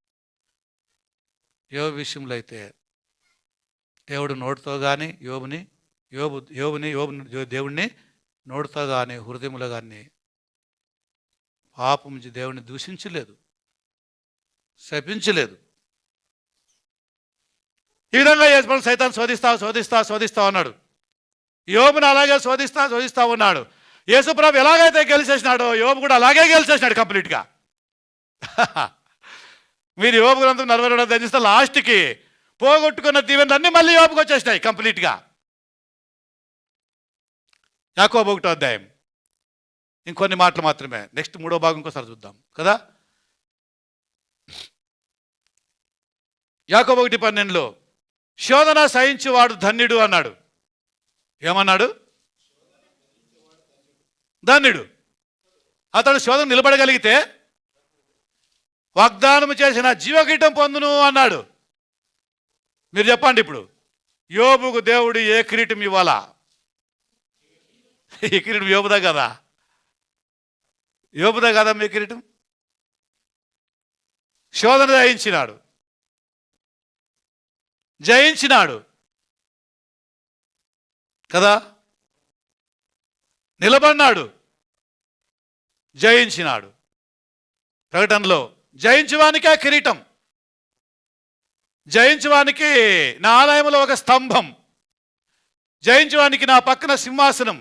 యోబు విషయంలో అయితే దేవుడు నోటితో కానీ దేవుణ్ణి నోటితో కానీ హృదయంలో కానీ పాపం నుంచి దేవుణ్ణి దూషించలేదు, శపించలేదు. ఈ విధంగా యేసు సైతాన్ శోధిస్తా అన్నాడు. యోబుని అలాగే శోధిస్తా ఉన్నాడు. యేసు ప్రభు ఎలాగైతే గెలిచేసినాడో యోబు కూడా అలాగే గెలిచేసినాడు కంప్లీట్గా. మీరు యోబు గ్రంథం 42 ధ్యానిస్తే లాస్ట్కి పోగొట్టుకున్న దీవెనలన్నీ మళ్ళీ యోబుకి వచ్చేసినాయి కంప్లీట్గా. యాకోబు 1వ అధ్యాయం ఇంకొన్ని మాటలు మాత్రమే, నెక్స్ట్ 3వ భాగం ఇంకోసారి చూద్దాం కదా. యాకోబు 1:12 శోధన సహించువాడు ధన్యుడు అన్నాడు. ఏమన్నాడు? ధన్యుడు. అతడు శోధన నిలబడగలిగితే వాగ్దానం చేసిన జీవకీటం పొందును అన్నాడు. మీరు చెప్పండి ఇప్పుడు, యోబుకు దేవుడు ఏ కిరీటం ఇవ్వాలా? ఈ కిరీటం యోబుదా కదా? మీ కిరీటం? శోధన జయించినాడు కదా, నిలబడినాడు. జయించినాడు. ప్రకటనలో జయించువానికే కిరీటం, జయించువానికి నా ఆలయంలో ఒక స్తంభం, జయించువానికి నా పక్కన సింహాసనం.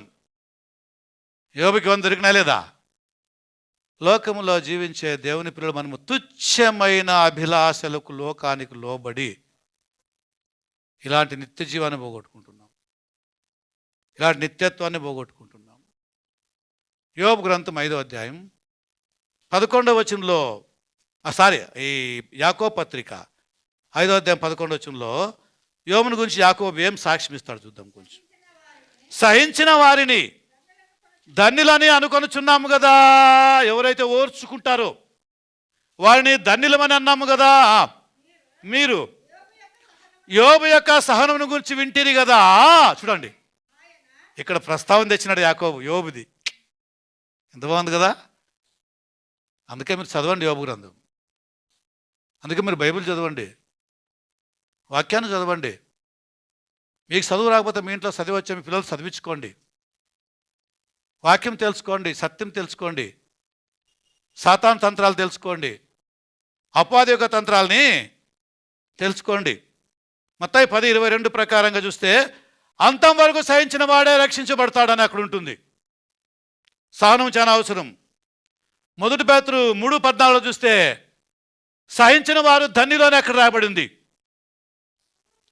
యోబుకి వంద దొరికినా లేదా? లోకములో జీవించే దేవుని పిల్లలు మనము తుచ్చమైన అభిలాషలకు, లోకానికి లోబడి ఇలాంటి నిత్య జీవాన్ని పోగొట్టుకుంటున్నాం, ఇలాంటి నిత్యత్వాన్ని పోగొట్టుకుంటున్నాం. యోబు గ్రంథం 5వ అధ్యాయం 11వ వచనంలో, ఈ యాకోబు పత్రిక 5వ అధ్యాయం 11వ వచనంలో యోబుని గురించి యాకోబు ఏం సాక్ష్యం ఇస్తాడు చూద్దాం కొంచెం. సహించిన వారిని ధన్యులని అనుకొనుచున్నాము కదా, ఎవరైతే ఓర్చుకుంటారో వారిని ధన్యులమని అన్నాము కదా. మీరు యోబు యొక్క సహనమును గురించి వింటిరి కదా. చూడండి, ఇక్కడ ప్రస్తావన తెచ్చినాడు యాకోబు యోబుది. ఎంత బాగుంది కదా. అందుకే మీరు చదవండి యోబు గ్రంథం, అందుకే మీరు బైబిల్ చదవండి, వాక్యాన్ని చదవండి. మీకు చదువు రాకపోతే మీ ఇంట్లో చదివి వచ్చే మీ పిల్లలు చదివించుకోండి, వాక్యం తెలుసుకోండి, సత్యం తెలుసుకోండి, సాతాను తంత్రాలు తెలుసుకోండి, అపవాది యొక్క తంత్రాలని తెలుసుకోండి. మత్తయి 10:22 ప్రకారంగా చూస్తే అంతం వరకు సహించిన వాడే రక్షించబడతాడని అక్కడ ఉంటుంది. సహనం చాలా అవసరం. మొదటి పేతురు 3:14 చూస్తే సహించిన వారు ధన్యులని అక్కడ రాయబడింది.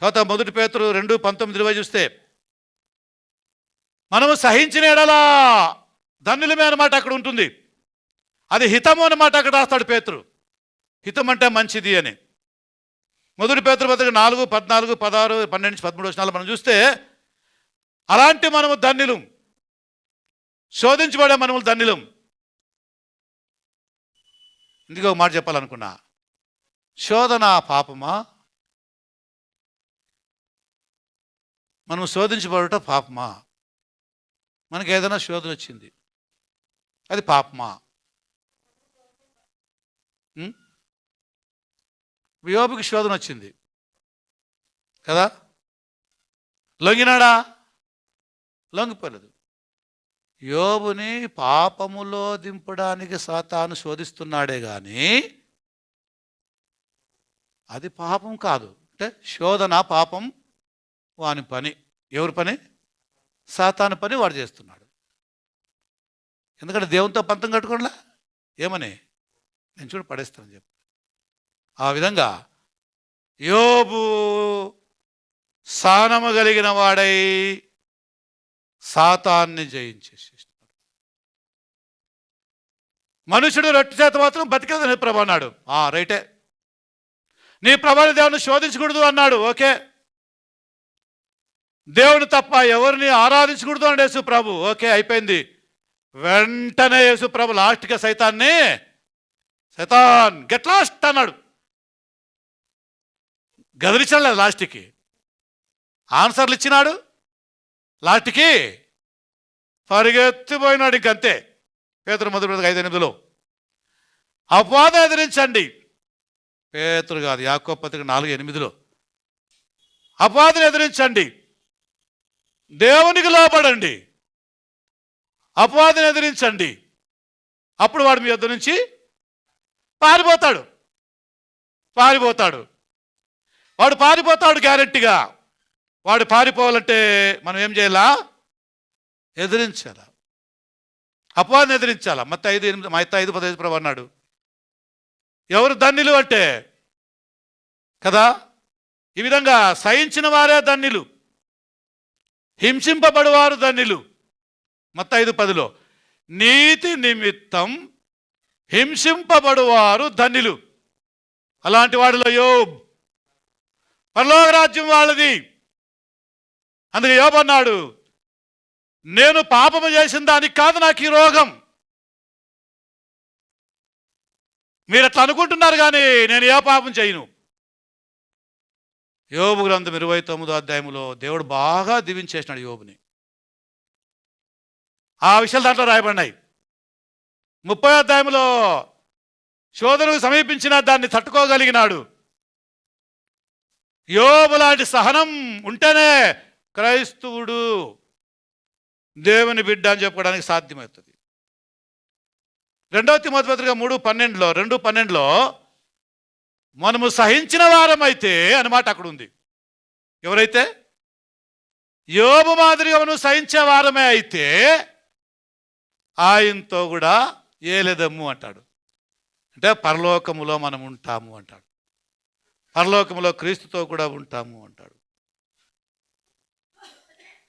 తర్వాత మొదటి పేతురు 2:19-20 చూస్తే మనము సహించిన ఎడలా ధన్యులమే అన్నమాట అక్కడ ఉంటుంది. అది హితము అన్నమాట అక్కడ రాస్తాడు పేతురు. హితం అంటే మంచిది అని. మొదటి పేతురు పత్రిక 4, 14, 16, 12, 13 వచనాలు మనం చూస్తే అలాంటి మనము ధన్యులం, శోధించబడే మనము ధన్యులం. ఇందుకు ఒక మాట చెప్పాలనుకున్నా, శోధన పాపమా? మనం శోధించబడట పాపమా? మనకి ఏదైనా శోధన వచ్చింది, అది పాపమా? యోబుకి శోధన వచ్చింది కదా, లొంగినాడా? లొంగిపోలేదు. యోబుని పాపములో దింపడానికి సాతాను శోధిస్తున్నాడే కానీ అది పాపం కాదు. అంటే శోధన పాపం వాని పని. ఎవరి పని? సాతాను పని వాడు చేస్తున్నాడు. ఎందుకంటే దేవునితో పంతం కట్టుకోండిలా ఏమని నేను చూడ పడేస్తానని చెప్పి. ఆ విధంగా యోబు సహనము కలిగిన వాడై సాతాన్ని జయించేసేస్తున్నాడు. మనుషుడు రొట్టె చేత మాత్రం బతికేదని ప్రభు అన్నాడు. రైటే, నీ ప్రభాని దేవుని శోధించకూడదు అన్నాడు. ఓకే, దేవుని తప్ప ఎవరిని ఆరాధించకూడదు అన్నాడు యేసు ప్రభు. ఓకే, అయిపోయింది. వెంటనే యేసు ప్రభు లాస్ట్గా సైతాన్ గెట్ లాస్ట్ అన్నాడు. గదిలించలేదు, లాస్ట్కి ఆన్సర్లు ఇచ్చినాడు, లాస్ట్కి పరిగెత్తిపోయినాడు. ఇంకంతే. పేతురు మొదటి 5:8 అపవాదం ఎదిరించండి. పేతురు కాదు, యాకోబు పత్రిక 4:8 అపవాదం ఎదిరించండి, దేవునికి లోబడండి, అపవాదం ఎదిరించండి, అప్పుడు వాడు మీ వద్ద నుంచి పారిపోతాడు. వాడు పారిపోతాడు గ్యారెంటీగా. వాడు పారిపోవాలంటే మనం ఏం చేయాలా? ఎదిరించాలా, అపవాదం ఎదిరించాలా. మత్తయి 5:15 ప్రభు అన్నాడు, ఎవరు ధన్యులు అంటే కదా, ఈ విధంగా సహించిన వారే ధన్యులు, హింసింపబడువారు ధన్యులు. మత్తయి 5:10 నీతి నిమిత్తం హింసింపబడువారు ధన్యులు. అలాంటి వాడిలో యోబు, పరలోక రాజ్యం వాళ్ళది. అందుకే యోబు అన్నాడు, నేను పాపము చేసిన దానికి కాదు నాకు ఈ రోగం. మీరు అట్లా అనుకుంటున్నారు కానీ నేను ఏ పాపం చేయను. యోబు గ్రంథం 29వ అధ్యాయంలో దేవుడు బాగా దీవించేసినాడు యోబుని. ఆ విషయాలు దాంట్లో రాయబడినాయి. 30వ అధ్యాయంలో శోధనకు సమీపించిన దాన్ని తట్టుకోగలిగినాడు. యోబు లాంటి సహనం ఉంటేనే క్రైస్తవుడు దేవుని బిడ్డ అని చెప్పుకోవడానికి సాధ్యమవుతుంది. రెండవ తిమోతి పత్రిక 2:12 మనము సహించిన వారమైతే అన్నమాట అక్కడ ఉంది. ఎవరైతే యోబు మాదిరిగా మనం సహించే వారమే అయితే ఆయనతో కూడా ఏలేదమ్ము అంటాడు. అంటే పరలోకములో మనం ఉంటాము అంటాడు. పరలోకములో క్రీస్తుతో కూడా ఉంటాము అంటాడు.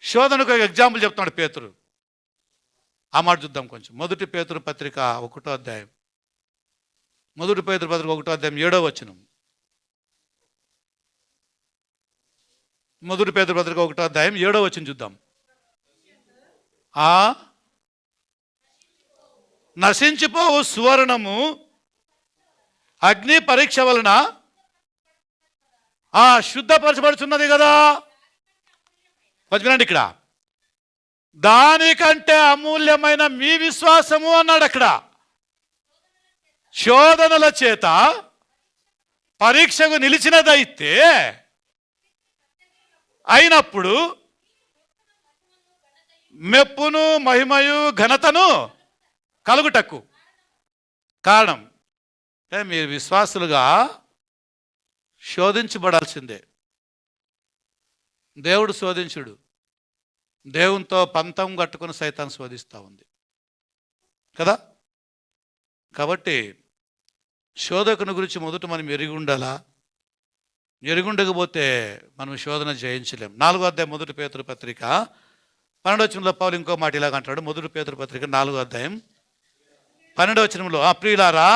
శోధనకు ఒక ఎగ్జాంపుల్ చెప్తున్నాడు పేతురు. ఆ మాట చూద్దాం కొంచెం. మొదటి పేతురు పత్రిక 1వ అధ్యాయం. మొదటి పేతురు పత్రిక 1వ అధ్యాయం 7వ వచనం. మొదటి పేతురు పత్రిక 1వ అధ్యాయం 7వ వచనం చూద్దాం. నశించిపోవు సువర్ణము అగ్ని పరీక్ష వలన శుద్ధపరచబడుచున్నది కదా. వినండి, ఇక్కడ దానికంటే అమూల్యమైన మీ విశ్వాసము అన్నాడు. అక్కడ శోధనల చేత పరీక్షకు నిలిచినదైతే అయినప్పుడు మెప్పును మహిమయు ఘనతను కలుగుటకు కారణం అంటే మీరు విశ్వాసులుగా శోధించబడాల్సిందే. దేవుడు శోధించుడు. దేవునితో పంతం కట్టుకుని సైతాన్ని శోధిస్తూ ఉంది కదా. కాబట్టి శోధకుని గురించి మొదట మనం ఎరిగి ఉండాలా. ఎరుగుండకపోతే మనం శోధన జయించలేం. 4వ అధ్యాయం మొదటి పేతురు పత్రిక 12వ వచనంలో పౌలు ఇంకో మాట ఇలాగ అంటాడు. మొదటి పేతురు పత్రిక 4వ అధ్యాయం 12వ వచనంలో, ప్రియులారా,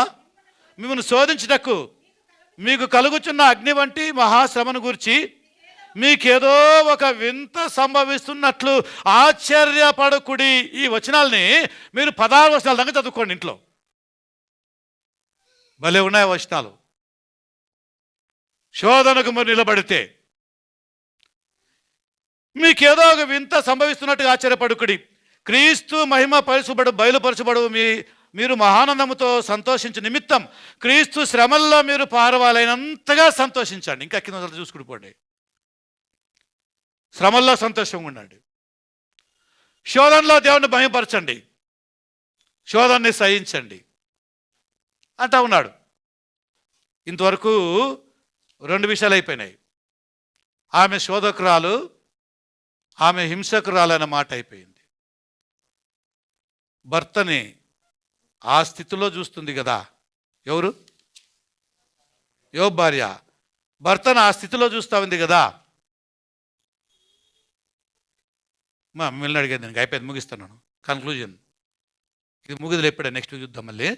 మిమ్మల్ని శోధించుటకు మీకు కలుగుచున్న అగ్ని వంటి మహాశ్రమను గురించి మీకేదో ఒక వింత సంభవిస్తున్నట్లు ఆశ్చర్యపడకుడి. ఈ వచనాల్ని మీరు 16 వచనాల దాకా చదువుకోండి ఇంట్లో. భలే ఉన్నాయి వచనాలు. శోధనకు మీరు నిలబడితే మీకేదో ఒక వింత సంభవిస్తున్నట్టుగా ఆశ్చర్యపడుకుడి. క్రీస్తు మహిమ బయలుపరచబడు మీరు మహానందముతో సంతోషించు నిమిత్తం క్రీస్తు శ్రమల్లో మీరు పారవాలైనంతగా సంతోషించండి. ఇంకా కింద చూసుకుడిపోండి. శ్రమల్లో సంతోషంగా ఉండండి. శోధనలో దేవుని మహిమపరచండి. శోధనని సహించండి అంటా ఉన్నాడు. ఇంతవరకు 2 విషయాలు అయిపోయినాయి. ఆమె శోధకురాలు, ఆమె హింసకురాలు అనే మాట అయిపోయింది. భర్తని ఆ స్థితిలో చూస్తుంది కదా. ఎవరు? యోబు భార్య భర్తను ఆ స్థితిలో చూస్తూ ఉంది కదా. మిమ్మల్ని అడిగేది నేను అయిపోయింది, ముగిస్తున్నాను. కన్క్లూజన్ ఇది ముగిదిలో ఎప్పుడే నెక్స్ట్ చూద్దాం. మళ్ళీ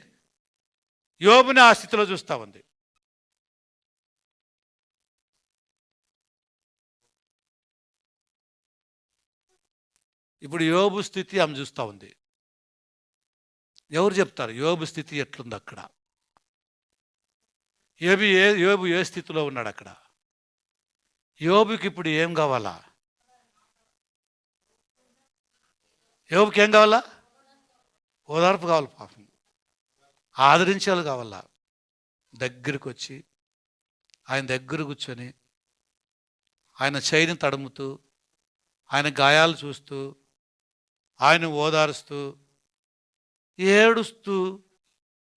యోబుని ఆ స్థితిలో చూస్తూ ఉంది. ఇప్పుడు యోబు స్థితి ఆమె చూస్తూ ఉంది. ఎవరు చెప్తారు యోబు స్థితి ఎట్లుంది అక్కడ? యోబు ఏ స్థితిలో ఉన్నాడు అక్కడ? యోబుకి ఇప్పుడు ఏం కావాలా? యోబుకి ఏం కావాలా? ఓదార్పు కావాలి. పాపం ఆదరించాలి కావాలా. దగ్గరికి వచ్చి ఆయన దగ్గర కూర్చొని ఆయన చేయిని తడుముతూ ఆయన గాయాలు చూస్తూ ఆయన ఓదారుస్తూ ఏడుస్తూ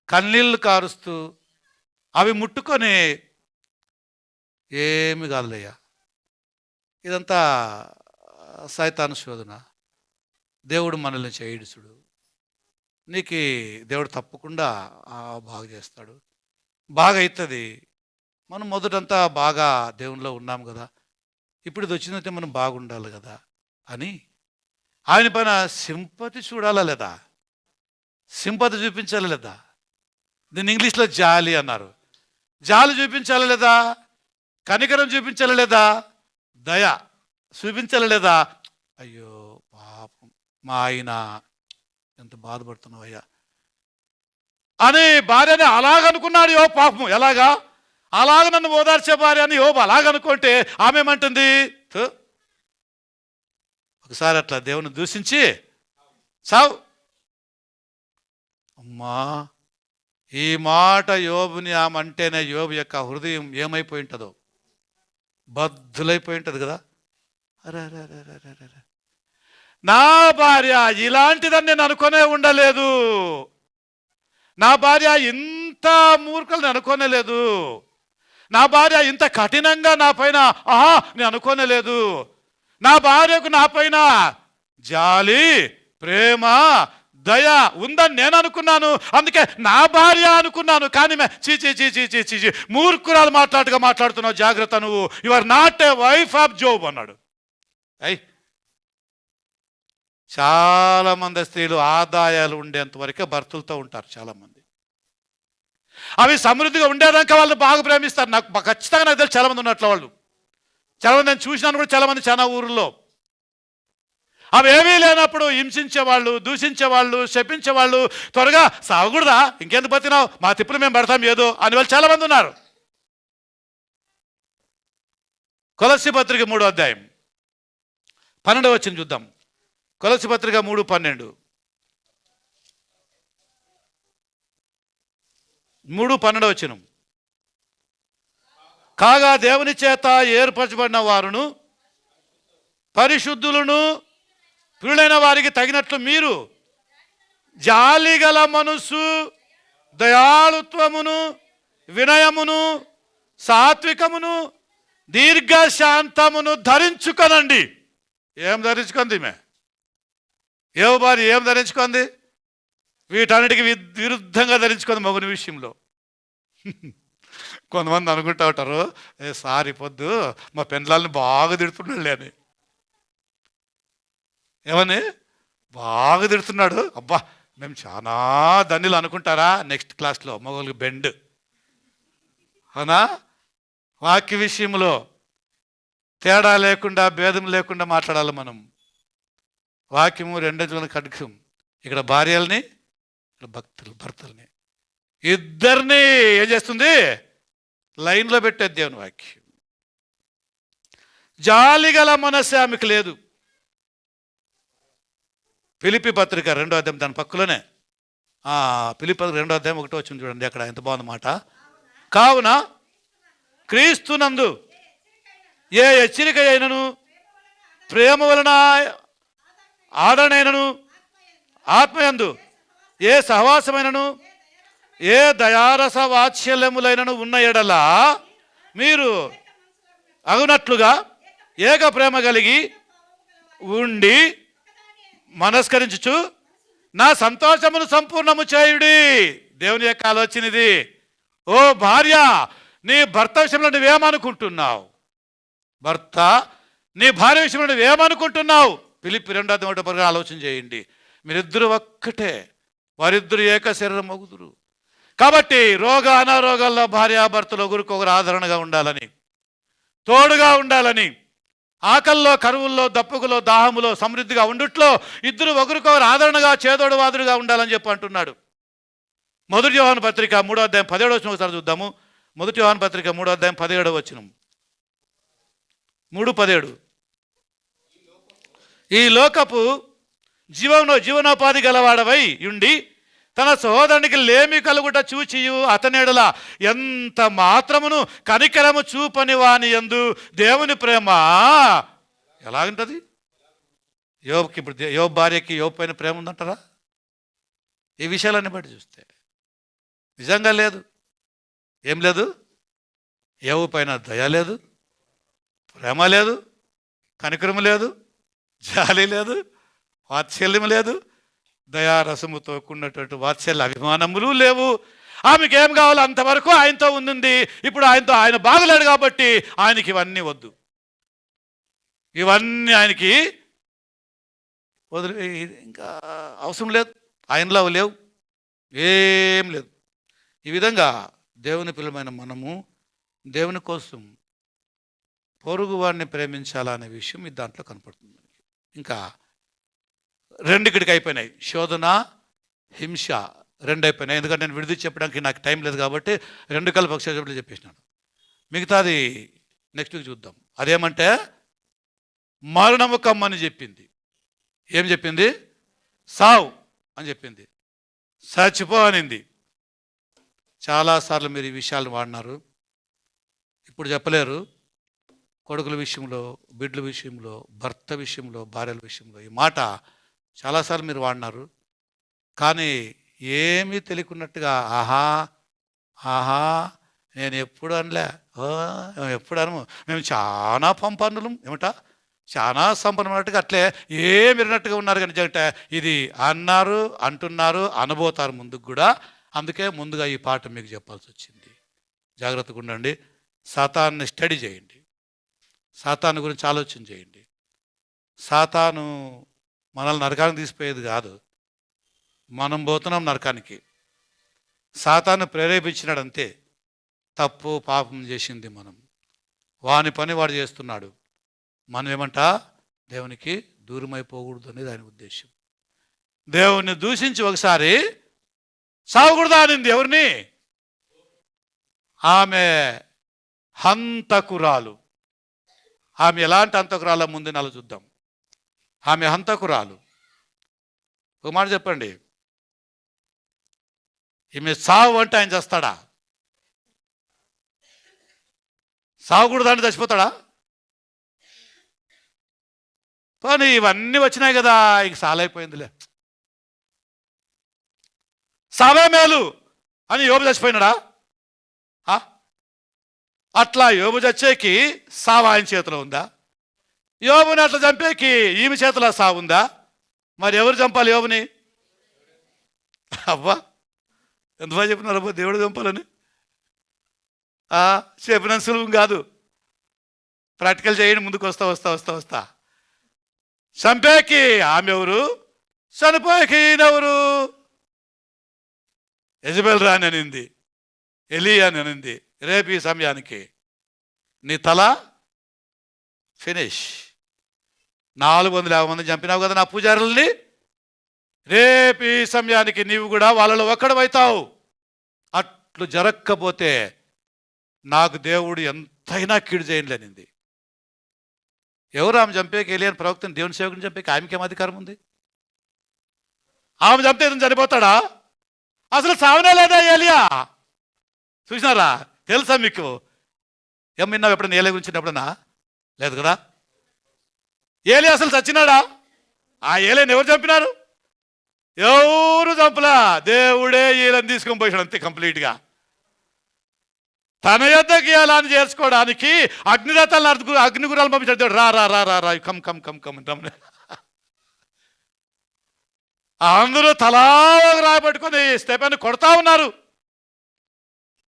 కన్నీళ్ళు కారుస్తూ అవి ముట్టుకొని ఏమి కాదులయ్యా, ఇదంతా సైతాను శోధన, దేవుడు మనల్ని చేయిడుచుడు, నీకు దేవుడు తప్పకుండా బాగా చేస్తాడు, బాగా అవుతుంది, మనం మొదటంతా బాగా దేవునిలో ఉన్నాం కదా, ఇప్పుడు ఇది వచ్చిందంటే మనం బాగుండాలి కదా అని ఆయన పైన సింపతి చూడాలా లేదా? సింపతి చూపించాలి లేదా? దీన్ని ఇంగ్లీష్లో జాలి అన్నారు. జాలి చూపించాలి లేదా? కనికరం చూపించాలి లేదా? దయ చూపించాలి లేదా? అయ్యో పాపం మా ఆయన ఎంత బాధపడుతున్నావయ్యా అని భార్యని అలాగనుకున్నాడు యోబు. పాపం ఎలాగా? అలాగ నన్ను ఓదార్చే భార్య అని యోబు అలాగనుకుంటే ఆమె ఏమంటుంది? ఒకసారి అట్లా దేవుని దూషించి చావు. అమ్మా, ఈ మాట యోబుని ఆమె అంటేనే యోబు యొక్క హృదయం ఏమైపోయి ఉంటుందో, బద్దులైపోయి ఉంటుంది కదా. అరే అరే అరే అరే అరే, నా భార్య ఇలాంటిదని నేను అనుకునే ఉండలేదు, నా భార్య ఇంత మూర్ఖులను అనుకోనేలేదు, నా భార్య ఇంత కఠినంగా నా పైన నేను అనుకోనేలేదు, నా భార్యకు నా పైన జాలి, ప్రేమ, దయ ఉందని నేను అనుకున్నాను, అందుకే నా భార్య అనుకున్నాను. కానీ చీ మూర్ఖురాలు మాట్లాడుతున్నావు, జాగ్రత్త, నువ్వు you are not a wife of Job అన్నాడు. చాలామంది స్త్రీలు ఆదాయాలు ఉండేంత వరకే భర్తలతో ఉంటారు. చాలామంది అవి సమృద్ధిగా ఉండేదాకా వాళ్ళు బాగా ప్రేమిస్తారు. నాకు ఖచ్చితంగా నాకు తెలిసి చాలామంది ఉన్నట్లు వాళ్ళు, చాలామంది నేను చూసినాను కూడా, చాలామంది చాలా ఊర్లో అవేమీ లేనప్పుడు హింసించేవాళ్ళు, దూషించేవాళ్ళు, శపించేవాళ్ళు, త్వరగా సాగకూడదా, ఇంకెందుకు బతినావు, మా తిప్పులు మేము పడతాం ఏదో అని వాళ్ళు చాలామంది ఉన్నారు. కొలస్సీ పత్రిక 3వ అధ్యాయం 12వ వచనం చూద్దాం. కొలస్సీ పత్రిక 3:12. 3:12 వచనం. కాగా దేవుని చేత ఏర్పరచబడిన వారును పరిశుద్ధులను ప్రియులైన వారికి తగినట్లు మీరు జాలిగల మనసు, దయాళుత్వమును, వినయమును, సాత్వికమును, దీర్ఘశాంతమును ధరించుకొనండి. ఏం ధరించుకుంది ఈమె? ఏవో భార్య ఏం ధరించుకుంది? వీటన్నిటికీ విరుద్ధంగా ధరించుకుంది మగుని విషయంలో. కొంతమంది అనుకుంటా ఉంటారు, సారి పొద్దు మా పెండ్లాల్ని బాగా తిడుతున్నాడులే అని. ఏమని బాగా తిడుతున్నాడు, అబ్బా మేము చాలా ధన్యులు అనుకుంటారా? నెక్స్ట్ క్లాస్లో మగవాళ్ళకి బెండ్ అవునా? వాక్య విషయంలో తేడా లేకుండా, భేదం లేకుండా మాట్లాడాలి మనం. వాక్యము రెండేళ్ళ ఖడ్గం. ఇక్కడ భార్యల్ని, ఇక్కడ భర్తల్ని ఇద్దరిని ఏం చేస్తుంది? లైన్లో పెట్టేది దేవుని వాక్యం. జాలిగల మనస్సు ఆమెకు లేదు. ఫిలిప్పీ పత్రిక 2వ అధ్యాయం దాని పక్కలోనే, ఫిలిప్పీ 2వ అధ్యాయం 1వ వచనం చూడండి, అక్కడ ఎంత బాగుంది మాట. కావున క్రీస్తునందు ఏ హెచ్చరిక అయినను, ప్రేమ వలన ఆదరణైనను, ఆత్మయందు ఏ సహవాసమైనను, ఏ దయారస వాత్సల్యములైనను ఉన్న ఎడలా మీరు అగునట్లుగా ఏక ప్రేమ కలిగి ఉండి మనస్కరించుచు నా సంతోషమును సంపూర్ణము చేయుడి. దేవుని యొక్క ఆలోచన ఇది. ఓ భార్య, నీ భర్త విషయంలో నువ్వేమనుకుంటున్నావు? భర్త, నీ భార్య విషయంలో నువ్వేమనుకుంటున్నావు? ఫిలిప్పీ 2:1 ఆలోచన చేయండి. మీరిద్దరు ఒక్కటే, వారిద్దరు ఏక శరీరం మగుదురు. కాబట్టి రోగ అనారోగాల్లో భార్యాభర్తలు ఒకరికొకరు ఆదరణగా ఉండాలని, తోడుగా ఉండాలని, ఆకల్లో, కరువుల్లో, దప్పుకులో, దాహములో సమృద్ధిగా ఉండుట్లో ఇద్దరు ఒకరికొకరు ఆదరణగా, చేదోడు వాదుడుగా ఉండాలని చెప్పి అంటున్నాడు. 1 యోహాను పత్రిక 3వ అధ్యాయం 17వ వచనం ఒకసారి చూద్దాము. 1 యోహాను పత్రిక 3వ అధ్యాయం 17వ వచనం. 3:17. ఈ లోకపు జీవనోపాధి గలవాడవై ఉండి తన సహోదరునికి లేమి కలుగుట చూచియు అతనేడల ఎంత మాత్రమును కనికరము చూపని వాని యందు దేవుని ప్రేమ ఎలాగుంటుంది? యోబుకి, ఇప్పుడు యోబు భార్యకి యోబు పైన ప్రేమ ఉందంటారా? ఈ విషయాలన్నీ బట్టి చూస్తే నిజంగా లేదు. ఏం లేదు? యోబు పైన దయ లేదు, ప్రేమ లేదు, కనికరము లేదు, జాలి లేదు, వాత్సల్యం లేదు, దయారసముతో కూడినటువంటి వాత్సల్య అభిమానములు లేవు. ఆమెకి ఏం కావాలో అంతవరకు ఆయనతో ఉంది. ఇప్పుడు ఆయన బాగలేడు కాబట్టి ఆయనకి ఇవన్నీ వద్దు, ఇవన్నీ ఆయనకి వదిలి, ఇంకా అవసరం లేదు, ఆయనలో లేవు, ఏం లేదు. ఈ విధంగా దేవుని పిల్లమైన మనము దేవుని కోసం పొరుగు వాడిని ప్రేమించాలనే విషయం ఈ దాంట్లో కనపడుతుంది. ఇంకా 2 ఇక్కడికి అయిపోయినాయి. శోధన, హింస 2 అయిపోయినాయి. ఎందుకంటే నేను విడిది చెప్పడానికి నాకు టైం లేదు కాబట్టి 2 కలిపి ఒకసారి చెప్పేసినాను. మిగతాది నెక్స్ట్ వీక్ చూద్దాం. అదేమంటే మరణము కమ్మని చెప్పింది. ఏం చెప్పింది? సావు అని చెప్పింది, చచ్చిపో అనింది. చాలాసార్లు మీరు ఈ విషయాలు వాడినారు, ఇప్పుడు చెప్పలేరు. కొడుకుల విషయంలో, బిడ్డల విషయంలో, భర్త విషయంలో, భార్యల విషయంలో ఈ మాట చాలాసార్లు మీరు వాడినారు. కానీ ఏమీ తెలియకున్నట్టుగా ఆహా ఆహా నేను ఎప్పుడు అనలే, ఎప్పుడు అనము, మేము చాలా పంపన్నులం ఏమిట, చాలా సంపన్నట్టుగా అట్లే ఏమి విన్నట్టుగా ఉన్నారు. కానీ జగట ఇది అన్నారు, అంటున్నారు, అనబోతారు ముందుకు కూడా. అందుకే ముందుగా ఈ పాట మీకు చెప్పాల్సి వచ్చింది. జాగ్రత్తగా ఉండండి. సాతాన్ని స్టడీ చేయండి, సాతాను గురించి ఆలోచన చేయండి. సాతాను మనల్ని నరకానికి తీసిపోయేది కాదు, మనం పోతున్నాం నరకానికి. సాతాను ప్రేరేపించినాడు అంతే. తప్పు పాపం చేసింది మనం, వాని పని వాడు చేస్తున్నాడు. మనం ఏమంట దేవునికి దూరం అయిపోకూడదు అనేది ఆయన ఉద్దేశం. దేవుణ్ణి దూషించి ఒకసారి సావకూడదా అనింది. ఎవరిని? ఆమె హంతకురాలు. ఆమె ఎలాంటి హంతకురాల ముందు నెల చూద్దాం. ఆమె హంతకురాలు. ఒక మాట చెప్పండి, ఈమె సావు అంటే ఆయన చేస్తాడా? సావకూడదా అంటే చచ్చిపోతాడా? పోనీ ఇవన్నీ వచ్చినాయి కదా, ఇక సాలైపోయిందిలే, సావే మేలు అని యోబు చచ్చిపోయినాడా? అట్లా యోబు చచ్చేకి సావు ఆయన చేతిలో ఉందా? యోబుని అట్లా చంపేకి ఈమె చేతిలో సావు ఉందా? మరి ఎవరు చంపాలి యోబుని? అవ్వా ఎంత బాగా చెప్పినారు, అబ్బా దేవుడు చంపాలని. చెప్పినంత సులువు కాదు. ప్రాక్టికల్ చేయండి, ముందుకు వస్తా వస్తా వస్తా వస్తా. చంపేకి ఆమె ఎవరు, చనిపోయేకి ఈయనెవరు? యెజబెల్ రాని అనింది, ఎలియా అని అనింది. రేపు ఈ సమయానికి నీ తల ఫినిష్. 450 మంది చంపినావు కదా నా పూజారుల్ని, రేపు ఈ సమయానికి నీవు కూడా వాళ్ళలో ఒక్కడవైతావు. అట్లు జరగకపోతే నాకు దేవుడు ఎంతైనా కీడు చేయలేనింది. ఎవరు ఆమె చంపేకి? ఎలియా ప్రవక్తని, దేవుని సేవకుని చంపేకి ఆమెకేం అధికారం ఉంది? ఆమె చంపితే ఇతను చనిపోతాడా? అసలు సావనే లేదా ఎలియా? చూసినారా? తెలుసా మీకు? ఏం విన్నావు ఎప్పుడైనా ఏలియా గురించి? ఎప్పుడన్నా లేదు కదా. ఏలియా అసలు చచ్చినాడా? ఆ ఏలియాని ఎవరు చంపినారు? ఎవరు చంపలా, దేవుడే ఈయనని తీసుకొని పోయాడు అంతే కంప్లీట్గా. తన యొద్దకి ఎలా అని చేసుకోవడానికి అగ్నిరథాలను అగ్నిగురాలు పంపించాడు. రా రా రా రా రా కమ్ కమ్ కమ్ కమ్ రమ్మని. అందరూ తలా రాబట్టుకొని స్టెఫెన్ కొడతా ఉన్నారు.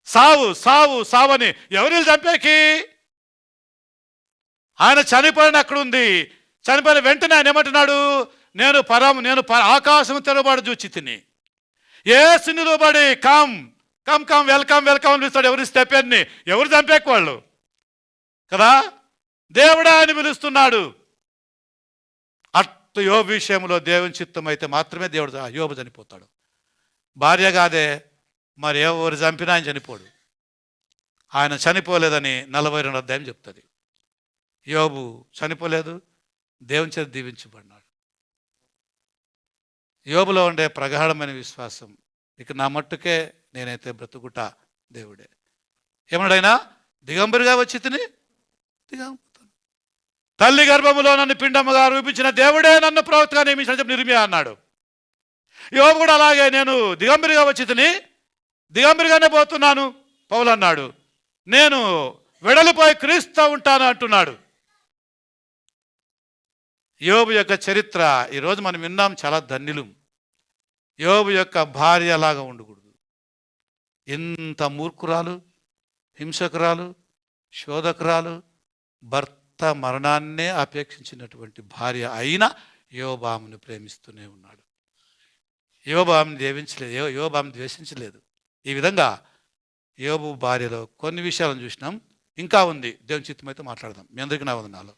సావు సావు సావని. ఎవరు చంపేకి? ఆయన చనిపోయిన అక్కడుంది. చనిపోయిన వెంటనే ఆయన ఏమంటున్నాడు? నేను ఆకాశం తెరబడి చూచి తిని యేసు నిలబడి come come come welcome welcome అని పిలుస్తాడు. ఎవరు? స్టెఫెన్ని. ఎవరు చంపేకి? వాళ్ళు కదా. దేవుడా అని పిలుస్తున్నాడు. అట్టు యోబు విషయంలో దేవుని చిత్తం అయితే మాత్రమే దేవుడు యోబు చనిపోతాడు. భార్య కాదే, మరి ఎవరు చంపినా ఆయన చనిపోడు. ఆయన చనిపోలేదని 42వ అధ్యాయం చెప్తుంది. యోబు చనిపోలేదు, దేవుని చేత దీవించబడినాడు. యోబులో ఉండే ప్రగాఢమైన విశ్వాసం, ఇక నా మట్టుకే నేనైతే బ్రతుకుట దేవుడే. ఏమన్నాడైనా? దిగంబరిగా వచ్చి తిని దిగంబరుతాను. తల్లి గర్భములో నన్ను పిండమ్మగా రూపించిన దేవుడే నన్ను ప్రవక్తగా నియమించిన చెప్పి ఇర్మియా అన్నాడు. యోబు కూడా అలాగే నేను దిగంబరిగా వచ్చి తిని దిగంబరిగానే పోతున్నాను పౌలు అన్నాడు. నేను వెడలిపోయి క్రీస్తు ఉంటాను అంటున్నాడు. యోబు యొక్క చరిత్ర ఈరోజు మనం విన్నాం, చాలా ధన్యులు. యోబు యొక్క భార్య అలాగా ఉండకూడదు. ఎంత మూర్ఖురాలు, హింసకురాలు, శోధకురాలు, భర్త మరణాన్నే అపేక్షించినటువంటి భార్య అయినా యోబు ఆమెను ప్రేమిస్తూనే ఉన్నాడు. యోబు ఆమెను యోబు ఆమెను ద్వేషించలేదు. ఈ విధంగా యోబు భార్యలో కొన్ని విషయాలను చూసినాం. ఇంకా ఉంది, దేవుని చిత్తమైతే మాట్లాడదాం. మీ అందరికీ నా వందనాలు.